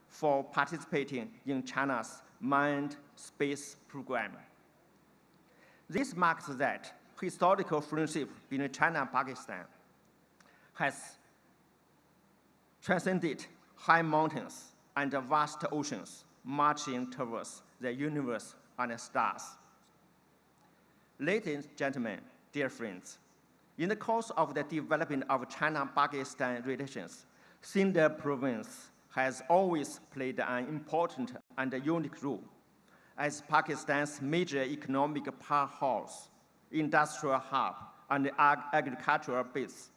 for participating in China's manned space program. This marks that historical friendship between China and Pakistan has transcended high mountains and vast oceans, marching towards the universe and the stars. Ladies and gentlemen, dear friends, in the course of the development of China-Pakistan relations, Sindh province has always played an important and unique role as Pakistan's major economic powerhouse, industrial hub, and agricultural base.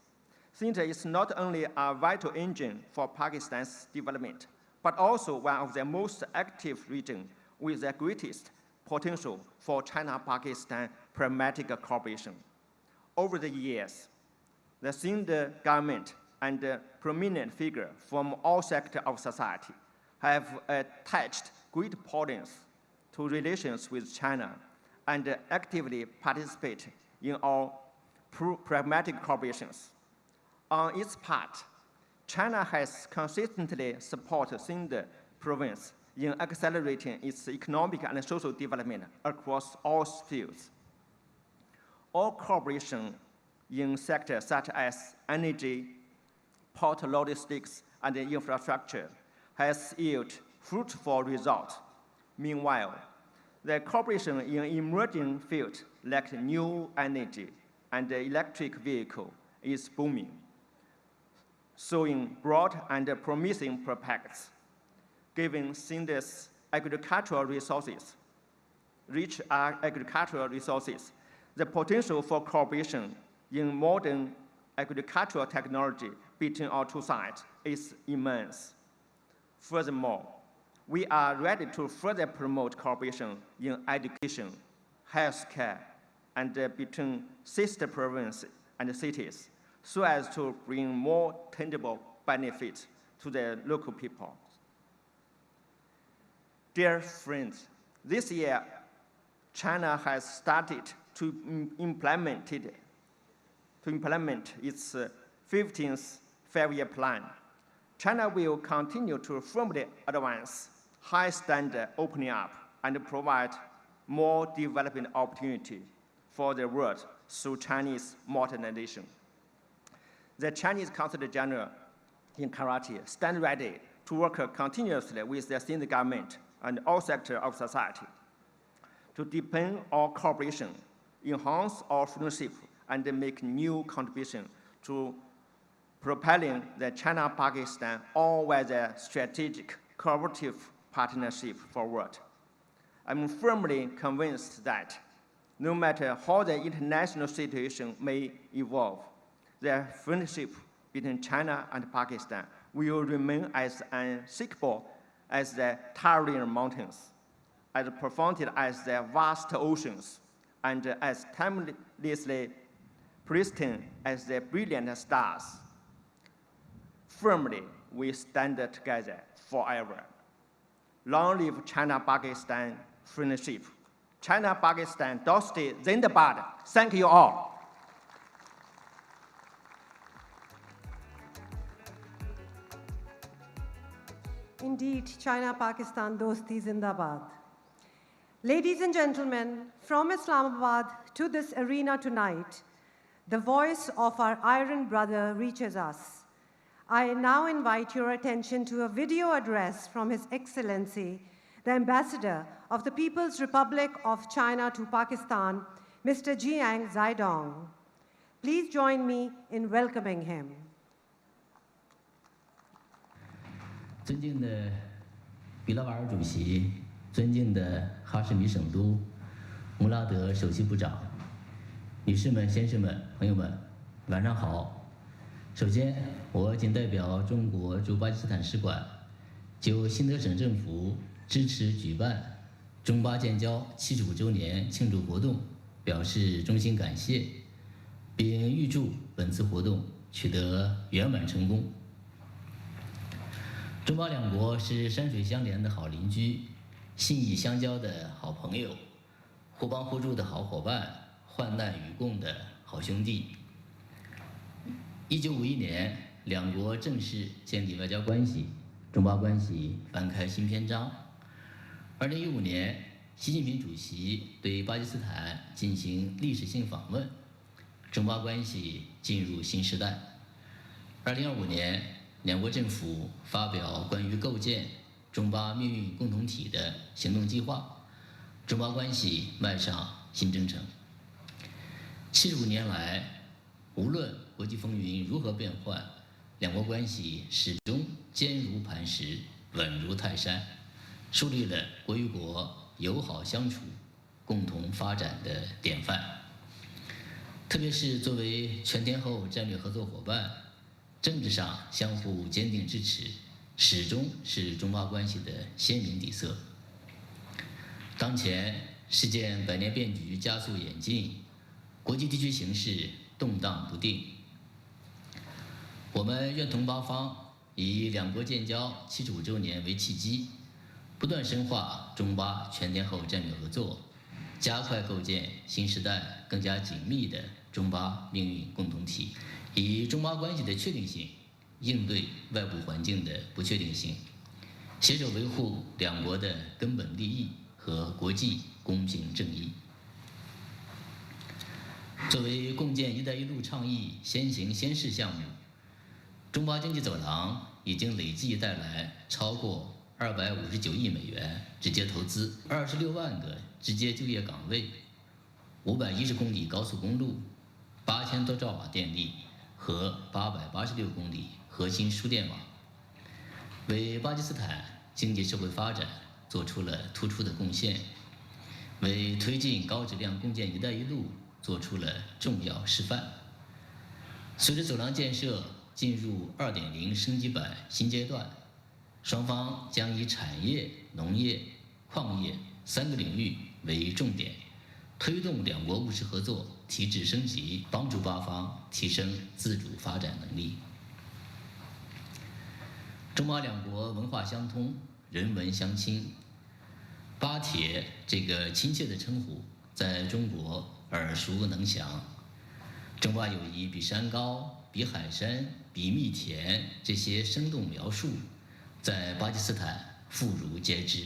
Sindh is not only a vital engine for Pakistan's development, but also one of the most active regions with the greatest potential for China-Pakistan pragmatic cooperation. Over the years, the Sindh government and prominent figures from all sectors of society have attached great importance to relations with China and actively participate in our pragmatic cooperations. On its part, China has consistently supported Sindh province in accelerating its economic and social development across all fields. All cooperation in sectors such as energy, port logistics, and infrastructure has yielded fruitful results. Meanwhile, the cooperation in emerging fields like new energy and the electric vehicle is booming, showing broad and promising prospects. Given Sindh's agricultural resources, rich agricultural resources, the potential for cooperation in modern agricultural technology between our two sides is immense. Furthermore, we are ready to further promote cooperation in education, healthcare, and between sister provinces and cities, so as to bring more tangible benefits to the local people. Dear friends, this year, China has started to implement its 15th five-year plan. China will continue to firmly advance high standard opening up and provide more development opportunity for the world through Chinese modernization. The Chinese Consul General in Karachi stands ready to work continuously with the Sindh government and all sectors of society to deepen our cooperation, enhance our friendship, and make new contributions to propelling the China-Pakistan all-weather strategic cooperative partnership forward. I'm firmly convinced that no matter how the international situation may evolve, the friendship between China and Pakistan will remain as unshakable as the towering mountains, as profound as the vast oceans, and as timelessly pristine as the brilliant stars. Firmly, we stand together forever. Long live China-Pakistan friendship. China-Pakistan Dosti Zindabad. Thank you all.
Indeed, China-Pakistan Dosti Zindabad. Ladies and gentlemen, from Islamabad to this arena tonight, the voice of our iron brother reaches us. I now invite your attention to a video address from His Excellency, the Ambassador of the People's Republic of China to Pakistan, Mr. Jiang Zhaidong. Please join me in welcoming him.
尊敬的比拉瓦尔主席，尊敬的哈什米省都穆拉德首席部长，女士们、先生们、朋友们，晚上好。首先，我谨代表中国驻巴基斯坦使馆，就新德省政府支持举办中巴建交75周年庆祝活动表示衷心感谢，并预祝本次活动取得圆满成功。中巴两国是山水相连的好邻居，信义相交的好朋友，互帮互助的好伙伴，患难与共的好兄弟。1951年，两国正式建立外交关系，中巴关系翻开新篇章。2015年，习近平主席对巴基斯坦进行历史性访问，中巴关系进入新时代。2025年，两国政府发表关于构建中巴命运共同体的行动计划，中巴关系迈上新征程。75年来，无论国际风云如何变幻，两国关系始终坚如磐石，稳如泰山，树立了国与国友好相处、共同发展的典范。特别是作为全天候战略合作伙伴，政治上相互坚定支持，始终是中巴关系的鲜明底色。当前事件百年变局加速演进，国际地区形势动荡不定。我们愿同巴方以两国建交75周年为契机，不断深化中巴全天候战略合作，加快构建新时代更加紧密的中巴命运共同体，以中巴关系的确定性应对外部环境的不确定性，携手维护两国的根本利益和国际公平正义。作为共建“一带一路”倡议先行先试项目，中巴经济走廊已经累计带来超过259亿美元直接投资，26万个直接就业岗位，510公里高速公路，8000多兆瓦电力和886公里核心输电网，为巴基斯坦经济社会发展做出了突出的贡献，为推进高质量共建“一带一路”做出了重要示范。随着走廊建设进入2.0升级版新阶段，双方将以产业、农业、矿业3个领域为重点，推动两国务实合作提质升级，帮助巴方提升自主发展能力。中巴两国文化相通，人文相亲，巴铁这个亲切的称呼在中国耳熟能详。中巴友谊比山高，比海深，比蜜甜，这些生动描述在巴基斯坦妇孺皆知。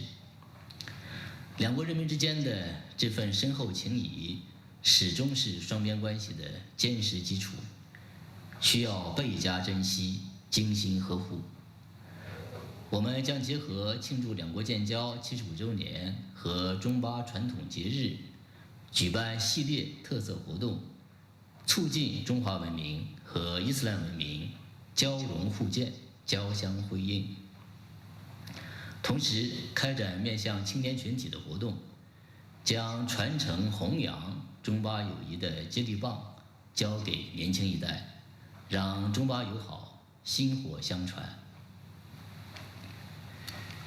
两国人民之间的这份深厚情谊，始终是双边关系的坚实基础，需要倍加珍惜，精心呵护。我们将结合庆祝两国建交75周年和中巴传统节日，举办系列特色活动，促进中华文明和伊斯兰文明交融互鉴、交相辉映。同时，开展面向青年群体的活动，将传承弘扬中巴友谊的接力棒交给年轻一代，让中巴友好薪火相传。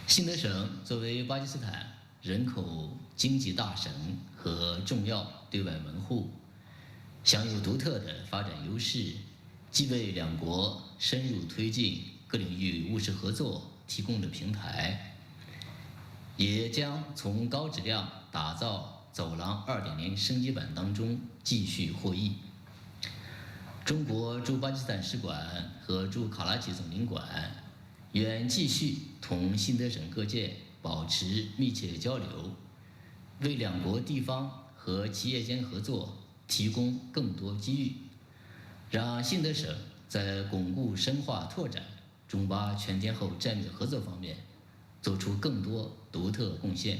新德省作为巴基斯坦人口经济大省和重要对外门户，享有独特的发展优势，既为两国深入推进各领域务实合作提供了平台，也将从高质量打造走廊2.0升级版当中继续获益。中国驻巴基斯坦使馆和驻卡拉奇总领馆愿继续同新德省各界保持密切交流，为两国地方和企业间合作提供更多机遇，让新德省在巩固深化拓展中巴全天候战略合作方面做出更多独特贡献。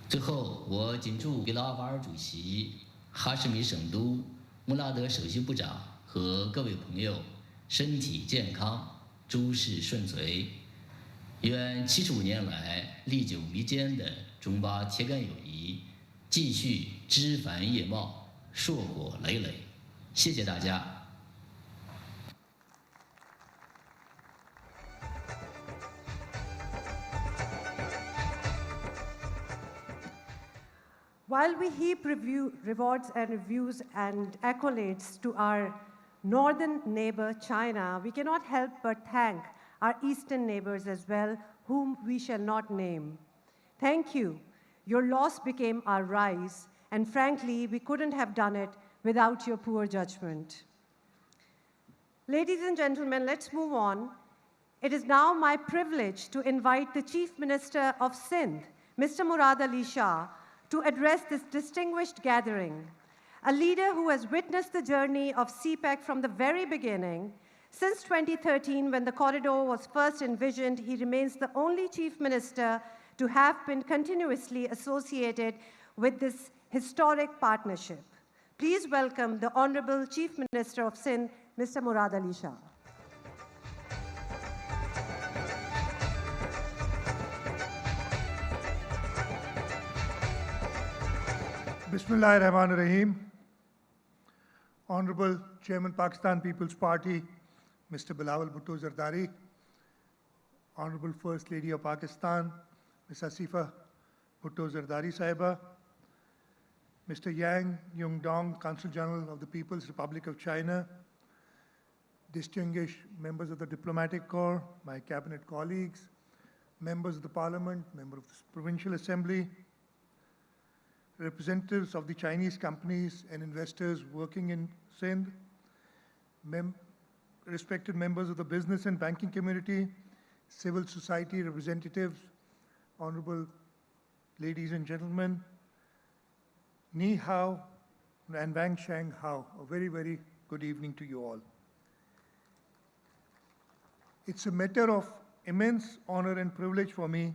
最后，我谨祝比拉瓦尔主席、哈什米省督、穆拉德首席部长和各位朋友身体健康，诸事顺遂。愿75年来历久弥坚的中巴铁杆友谊继续枝繁叶茂，硕果累累。谢谢大家。
While we heap rewards and reviews and accolades to our northern neighbor, China, we cannot help but thank our eastern neighbors as well, whom we shall not name. Thank you. Your loss became our rise, and frankly, we couldn't have done it without your poor judgment. Ladies and gentlemen, let's move on. It is now my privilege to invite the Chief Minister of Sindh, Mr. Murad Ali Shah, to address this distinguished gathering. A leader who has witnessed the journey of CPEC from the very beginning. Since 2013, when the corridor was first envisioned, he remains the only Chief Minister to have been continuously associated with this historic partnership. Please welcome the Honorable Chief Minister of Sindh, Mr. Murad Ali Shah.
Bismillahirrahmanirrahim. Honorable Chairman, Pakistan People's Party, Mr. Bilawal Bhutto Zardari, Honorable First Lady of Pakistan, Ms. Asifa Bhutto Zardari Sahiba, Mr. Yang Yongdong, Consul General of the People's Republic of China, distinguished members of the diplomatic corps, my cabinet colleagues, members of the parliament, members of the provincial assembly, representatives of the Chinese companies and investors working in Sindh, respected members of the business and banking community, civil society representatives, honorable ladies and gentlemen, Ni Hao and Wang Shang Hao. A very, very good evening to you all. It's a matter of immense honor and privilege for me,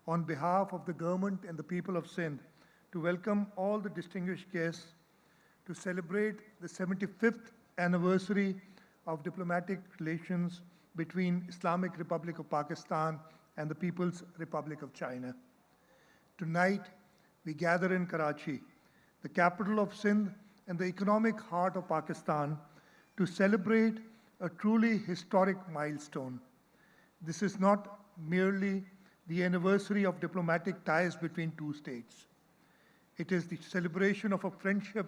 on behalf of the government and the people of Sindh, to welcome all the distinguished guests to celebrate the 75th anniversary of diplomatic relations between Islamic Republic of Pakistan and the People's Republic of China. Tonight, we gather in Karachi, the capital of Sindh and the economic heart of Pakistan, to celebrate a truly historic milestone. This is not merely the anniversary of diplomatic ties between two states. It is the celebration of a friendship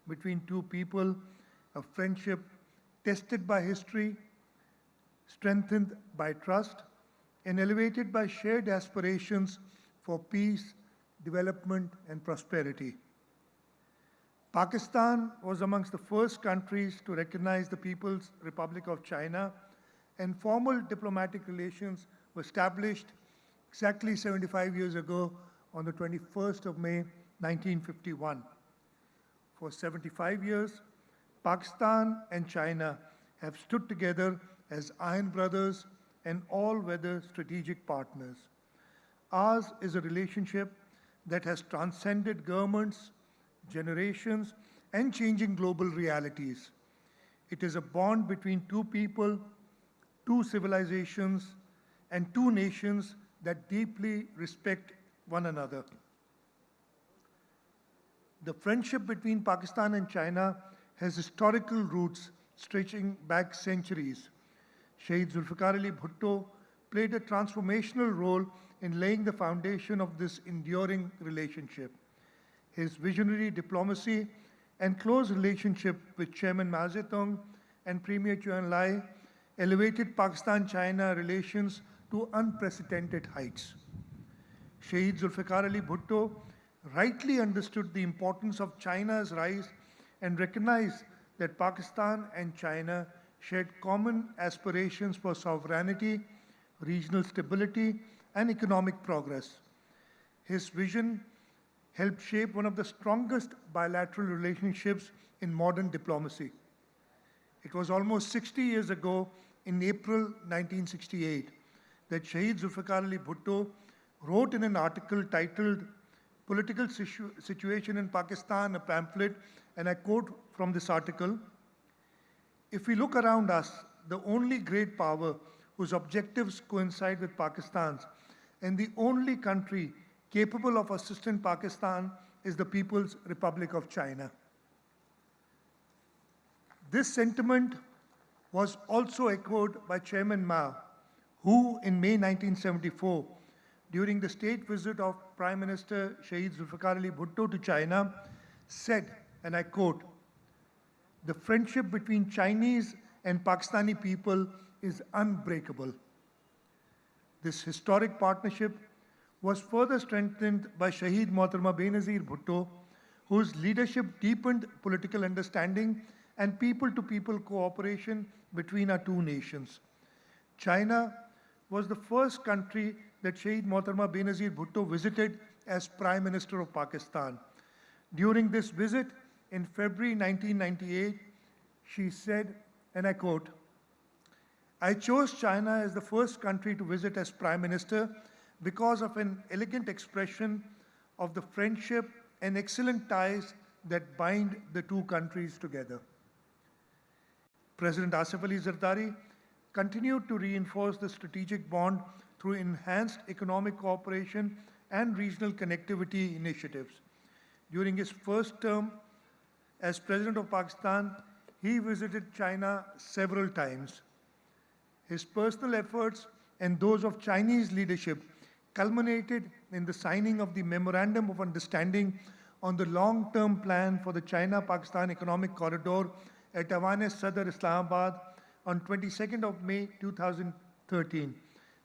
between two people, a friendship tested by history, strengthened by trust, and elevated by shared aspirations for peace, development, and prosperity. Pakistan was amongst the first countries to recognize the People's Republic of China, and formal diplomatic relations were established exactly 75 years ago on the 21st of May, 1951. For 75 years, Pakistan and China have stood together as iron brothers and all-weather strategic partners. Ours is a relationship that has transcended governments, generations, and changing global realities. It is a bond between two people, two civilizations, and two nations that deeply respect one another. The friendship between Pakistan and China has historical roots stretching back centuries. Shahid Zulfikar Ali Bhutto played a transformational role in laying the foundation of this enduring relationship. His visionary diplomacy and close relationship with Chairman Mao Zedong and Premier Zhou Enlai elevated Pakistan-China relations to unprecedented heights. Shahid Zulfikar Ali Bhutto rightly understood the importance of China's rise and recognized that Pakistan and China shared common aspirations for sovereignty, regional stability, and economic progress. His vision helped shape one of the strongest bilateral relationships in modern diplomacy. It was almost 60 years ago, in April 1968, that Shahid Zulfikar Ali Bhutto wrote in an article titled Political Situation in Pakistan, a pamphlet, and I quote from this article, "If we look around us, the only great power whose objectives coincide with Pakistan's and the only country capable of assisting Pakistan is the People's Republic of China." This sentiment was also echoed by Chairman Mao, who in May 1974, during the state visit of Prime Minister Shahid Zulfikar Ali Bhutto to China, said, and I quote, "The friendship between Chinese and Pakistani people is unbreakable." This historic partnership was further strengthened by Shahid Mohtarma Benazir Bhutto, whose leadership deepened political understanding and people-to-people cooperation between our two nations. China was the first country that Shahid Mohtarma Benazir Bhutto visited as Prime Minister of Pakistan. During this visit in February 1998, she said, and I quote, "I chose China as the first country to visit as Prime Minister because of an elegant expression of the friendship and excellent ties that bind the two countries together." President Asif Ali Zardari continued to reinforce the strategic bond through enhanced economic cooperation and regional connectivity initiatives. During his first term as President of Pakistan, he visited China several times. His personal efforts and those of Chinese leadership culminated in the signing of the Memorandum of Understanding on the long-term plan for the China-Pakistan Economic Corridor at Awan-e Sadr, Islamabad, on 22nd of May 2013.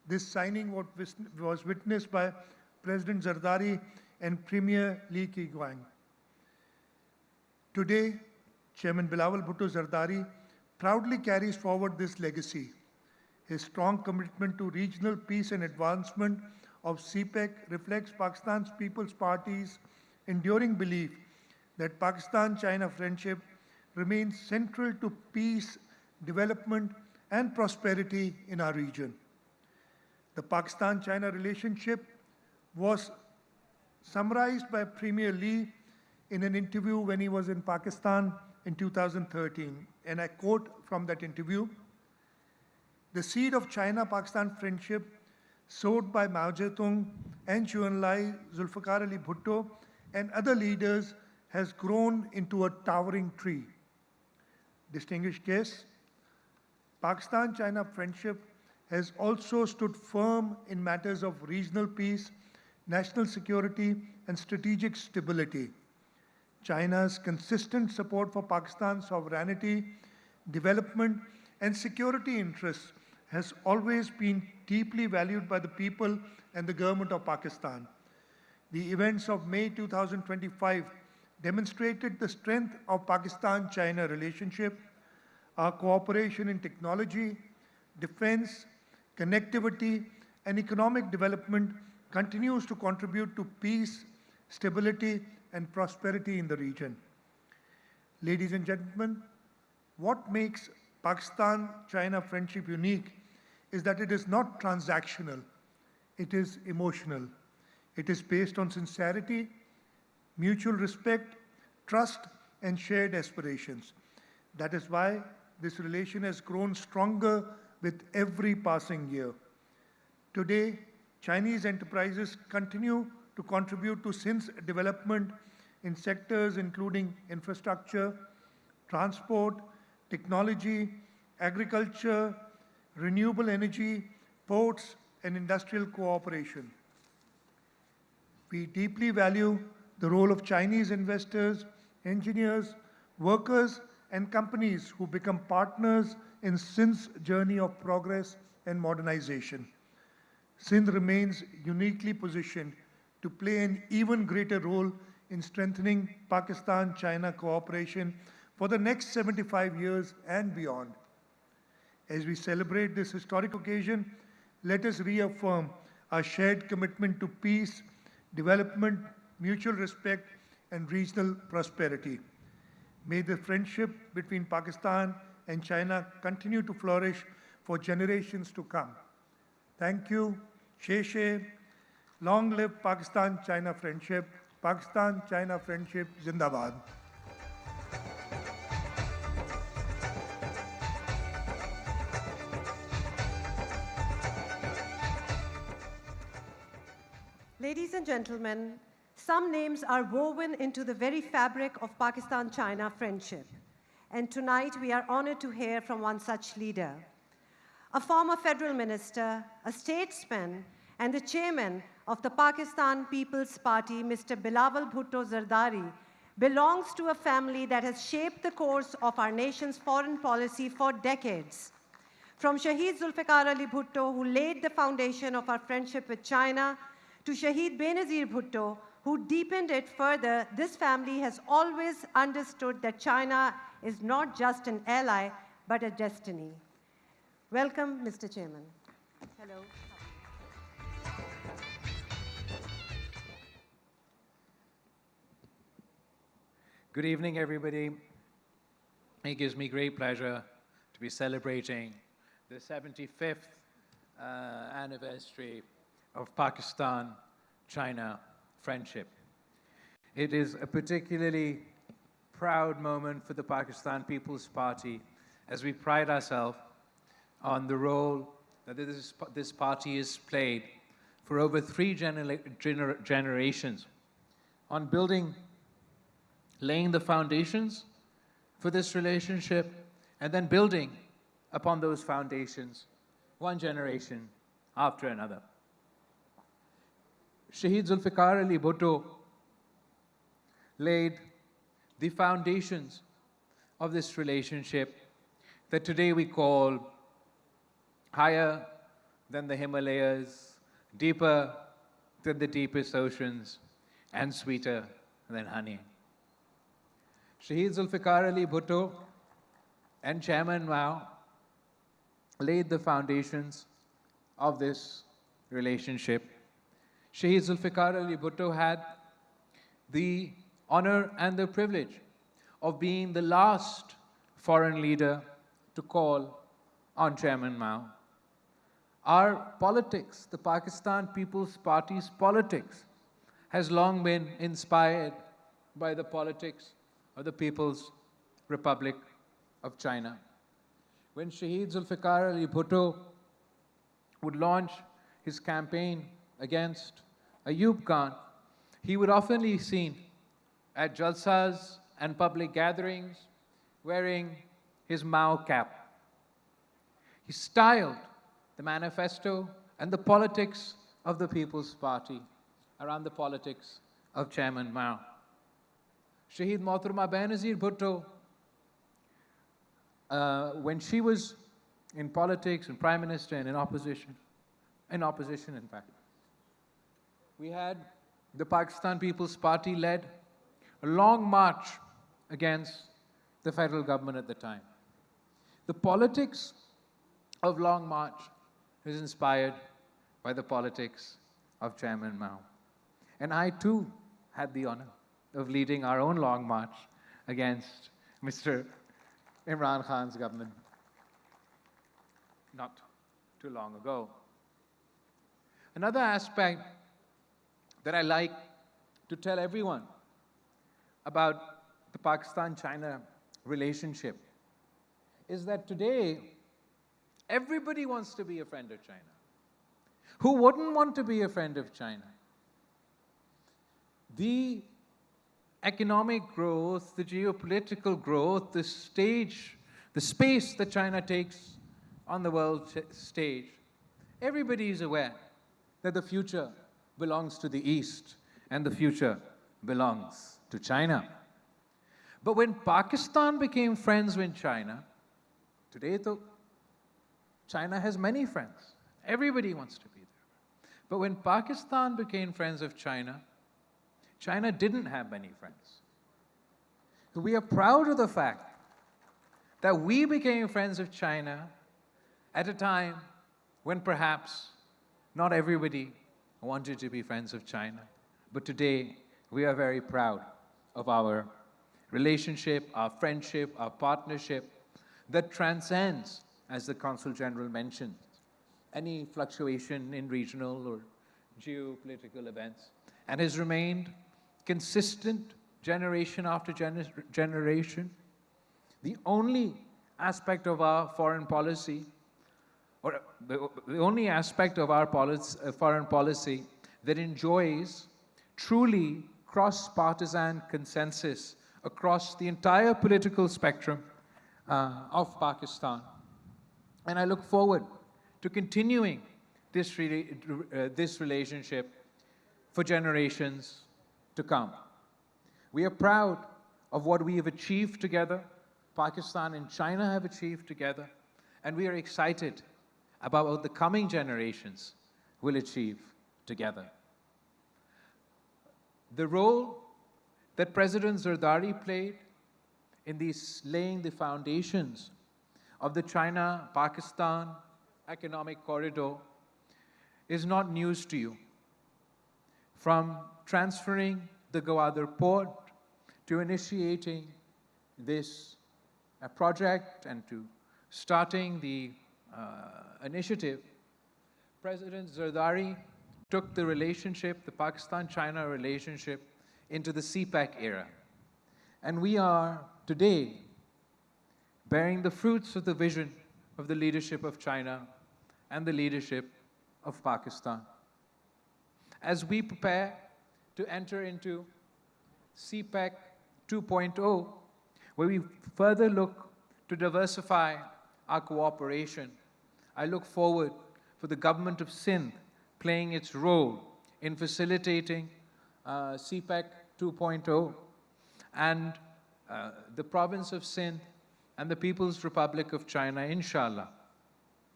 This signing was witnessed by President Zardari and Premier Lee Ki-guang. Today, Chairman Bilawal Bhutto Zardari proudly carries forward this legacy. His strong commitment to regional peace and advancement of CPEC reflects Pakistan's People's Party's enduring belief that Pakistan-China friendship remains central to peace, development, and prosperity in our region. The Pakistan-China relationship was summarized by Premier Lee in an interview when he was in Pakistan in 2013. And I quote from that interview, "The seed of China-Pakistan friendship sowed by Mao Zedong and Zhou Enlai, Zulfikar Ali Bhutto, and other leaders has grown into a towering tree." Distinguished guests, Pakistan-China friendship has also stood firm in matters of regional peace, national security, and strategic stability. China's consistent support for Pakistan's sovereignty, development, and security interests has always been deeply valued by the people and the government of Pakistan. The events of May 2025 demonstrated the strength of Pakistan-China relationship. Our cooperation in technology, defense, connectivity, and economic development continues to contribute to peace, stability, and prosperity in the region. Ladies and gentlemen, what makes Pakistan-China friendship unique is that it is not transactional, it is emotional. It is based on sincerity, mutual respect, trust, and shared aspirations. That is why this relation has grown stronger with every passing year. Today, Chinese enterprises continue to contribute to Sindh's development in sectors including infrastructure, transport, technology, agriculture, renewable energy, ports, and industrial cooperation. We deeply value the role of Chinese investors, engineers, workers, and companies who become partners in Sindh's journey of progress and modernization. Sindh remains uniquely positioned to play an even greater role in strengthening Pakistan-China cooperation for the next 75 years and beyond. As we celebrate this historic occasion, let us reaffirm our shared commitment to peace, development, mutual respect, and regional prosperity. May the friendship between Pakistan and China continue to flourish for generations to come. Thank you. Sheshe. Long live Pakistan-China friendship. Pakistan-China friendship Zindabad.
Ladies and gentlemen, some names are woven into the very fabric of Pakistan-China friendship. And tonight we are honored to hear from one such leader. A former federal minister, a statesman, and the chairman of the Pakistan People's Party, Mr. Bilawal Bhutto Zardari, belongs to a family that has shaped the course of our nation's foreign policy for decades. From Shaheed Zulfikar Ali Bhutto, who laid the foundation of our friendship with China, to Shaheed Benazir Bhutto, who deepened it further, this family has always understood that China is not just an ally, but a destiny. Welcome, Mr. Chairman. Hello.
Good evening, everybody. It gives me great pleasure to be celebrating the 75th anniversary of Pakistan-China friendship. It is a particularly proud moment for the Pakistan People's Party as we pride ourselves on the role that this party has played for over three generations on laying the foundations for this relationship and then building upon those foundations one generation after another. Shaheed Zulfikar Ali Bhutto laid the foundations of this relationship that today we call higher than the Himalayas, deeper than the deepest oceans, and sweeter than honey. Shahid Zulfikar Ali Bhutto and Chairman Mao laid the foundations of this relationship. Shahid Zulfikar Ali Bhutto had the honor and the privilege of being the last foreign leader to call on Chairman Mao. Our politics, the Pakistan People's Party's politics, has long been inspired by the politics of the People's Republic of China. When Shahid Zulfikar Ali Bhutto would launch his campaign against Ayub Khan, he would often be seen at jalsas and public gatherings wearing his Mao cap. He styled the manifesto and the politics of the People's Party around the politics of Chairman Mao. Shahid Mohtarama Benazir Bhutto, when she was in politics and Prime Minister and in opposition in fact, we had the Pakistan People's Party led a long march against the federal government at the time. The politics of Long March is inspired by the politics of Chairman Mao. And I too had the honor of leading our own Long March against Mr. Imran Khan's government not too long ago. Another aspect that I like to tell everyone about the Pakistan-China relationship is that today everybody wants to be a friend of China. Who wouldn't want to be a friend of China? The economic growth, the geopolitical growth, the space that China takes on the world stage, everybody is aware that the future belongs to the East and the future belongs to China. But when Pakistan became friends with China, today China has many friends. Everybody wants to be there. But when Pakistan became friends of China, China didn't have many friends. So we are proud of the fact that we became friends of China at a time when perhaps not everybody wanted to be friends of China. But today, we are very proud of our relationship, our friendship, our partnership that transcends, as the Consul General mentioned, any fluctuation in regional or geopolitical events, and has remained consistent generation after generation. The only aspect of our foreign policy, or the only aspect of our foreign policy that enjoys truly cross-partisan consensus across the entire political spectrum of Pakistan. And I look forward to continuing this relationship for generations to come. We are proud of what we have achieved together, Pakistan and China have achieved together, and we are excited about what the coming generations will achieve together. The role that President Zardari played in laying the foundations of the China-Pakistan economic corridor is not news to you. From transferring the Gwadar port to initiating this project and to starting the initiative, President Zardari took the relationship, the Pakistan-China relationship, into the CPEC era. And we are today bearing the fruits of the vision of the leadership of China and the leadership of Pakistan. As we prepare to enter into CPEC 2.0, where we further look to diversify our cooperation, I look forward for the government of Sindh playing its role in facilitating CPEC 2.0, and the province of Sindh and the People's Republic of China, inshallah,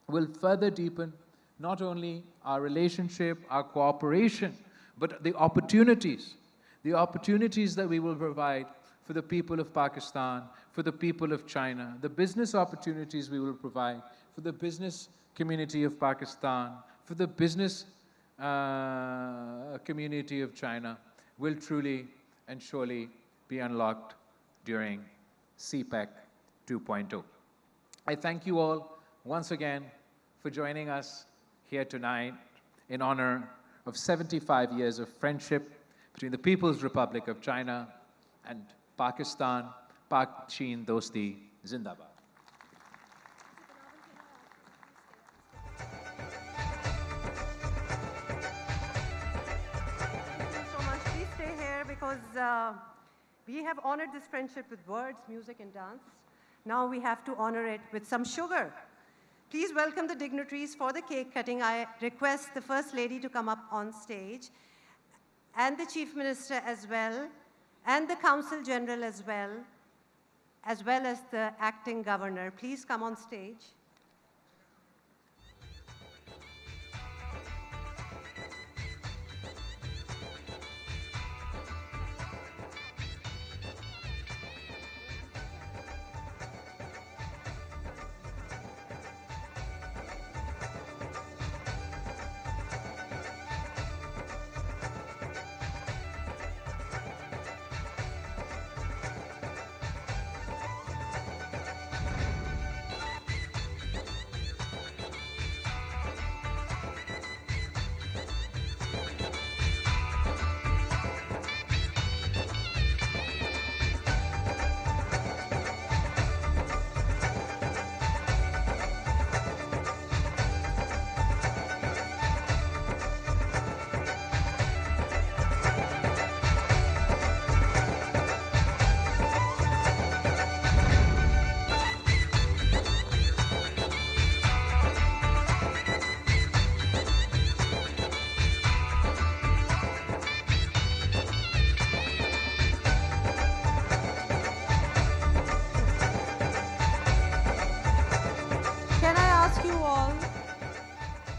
will further deepen not only our relationship, our cooperation, but the opportunities that we will provide for the people of Pakistan, for the people of China, the business opportunities we will provide for the business community of Pakistan, for the business community of China, will truly and surely be unlocked during CPEC 2.0. I thank you all once again for joining us here tonight in honor of 75 years of friendship between the People's Republic of China and Pakistan. Pak Chin Dosti Zindabad.
Thank you so much. Please stay here because we have honored this friendship with words, music, and dance. Now we have to honor it with some sugar. Please welcome the dignitaries for the cake cutting. I request the First Lady to come up on stage, and the Chief Minister as well, and the Council General as well as the Acting Governor. Please come on stage.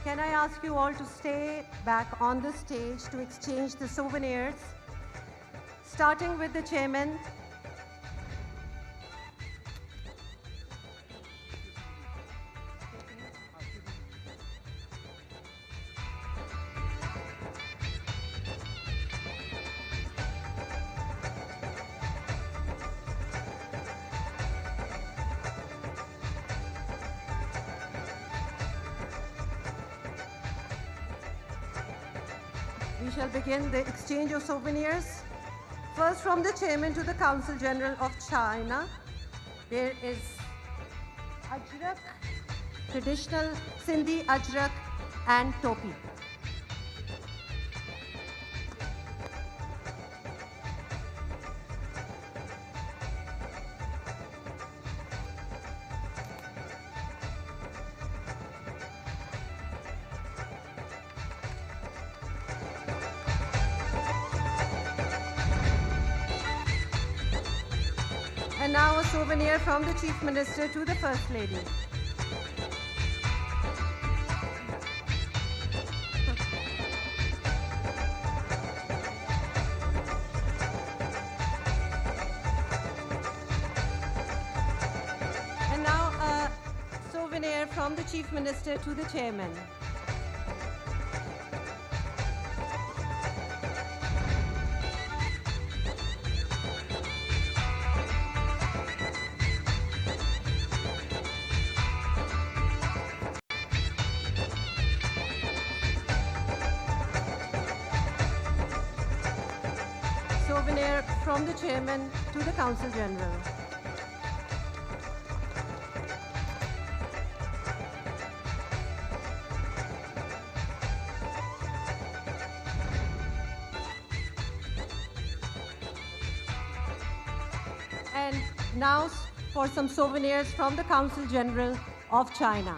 Can I ask you all to stay back on the stage to exchange the souvenirs, starting with the chairman. We shall begin the exchange of souvenirs. First, from the chairman to the Council General of China, there is ajrak, traditional Sindhi ajrak and topi. And now a souvenir from the Chief Minister to the First Lady. And now a souvenir from the Chief Minister to the Chairman. Souvenir from the Chairman to the Council General. And now for some souvenirs from the Council General of China.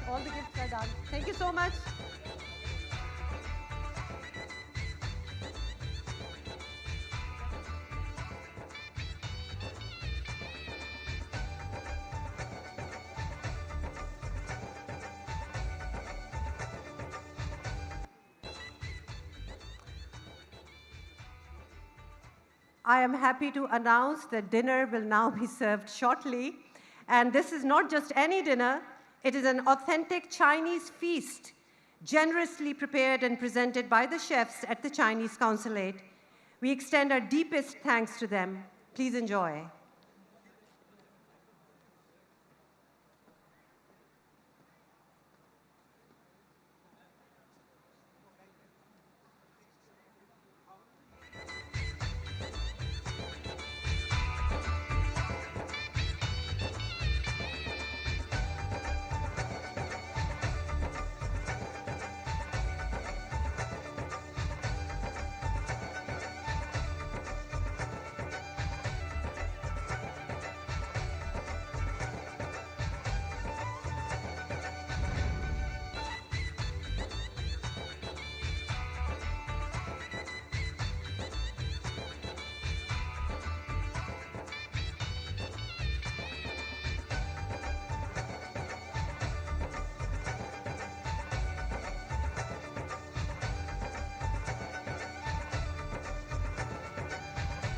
All the gifts are done. Thank you so much. I am happy to announce that dinner will now be served shortly. And this is not just any dinner, it is an authentic Chinese feast, generously prepared and presented by the chefs at the Chinese consulate. We extend our deepest thanks to them. Please enjoy.